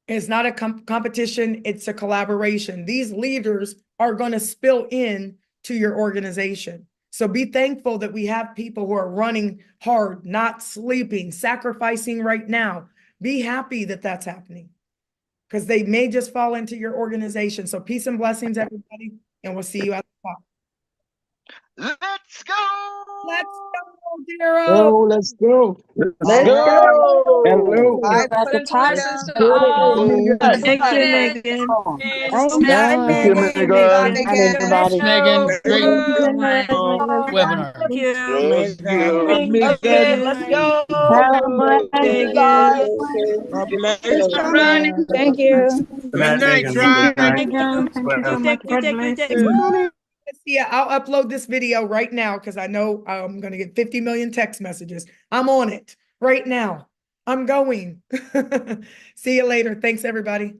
It's not a competition. It's a collaboration. These leaders are going to spill in to your organization. So be thankful that we have people who are running hard, not sleeping, sacrificing right now. Be happy that that's happening because they may just fall into your organization. So peace and blessings, everybody. And we'll see you at the top. Let's go. Let's go, Daryl. Oh, let's go. Let's go. Hello. At the top. Thank you, Megan. Thank you, Megan. And everybody. Megan, great webinar. Thank you. Megan, let's go. Thank you. Good night, Tribe. Thank you so much. Yeah, I'll upload this video right now because I know I'm going to get 50 million text messages. I'm on it right now. I'm going. See you later. Thanks, everybody.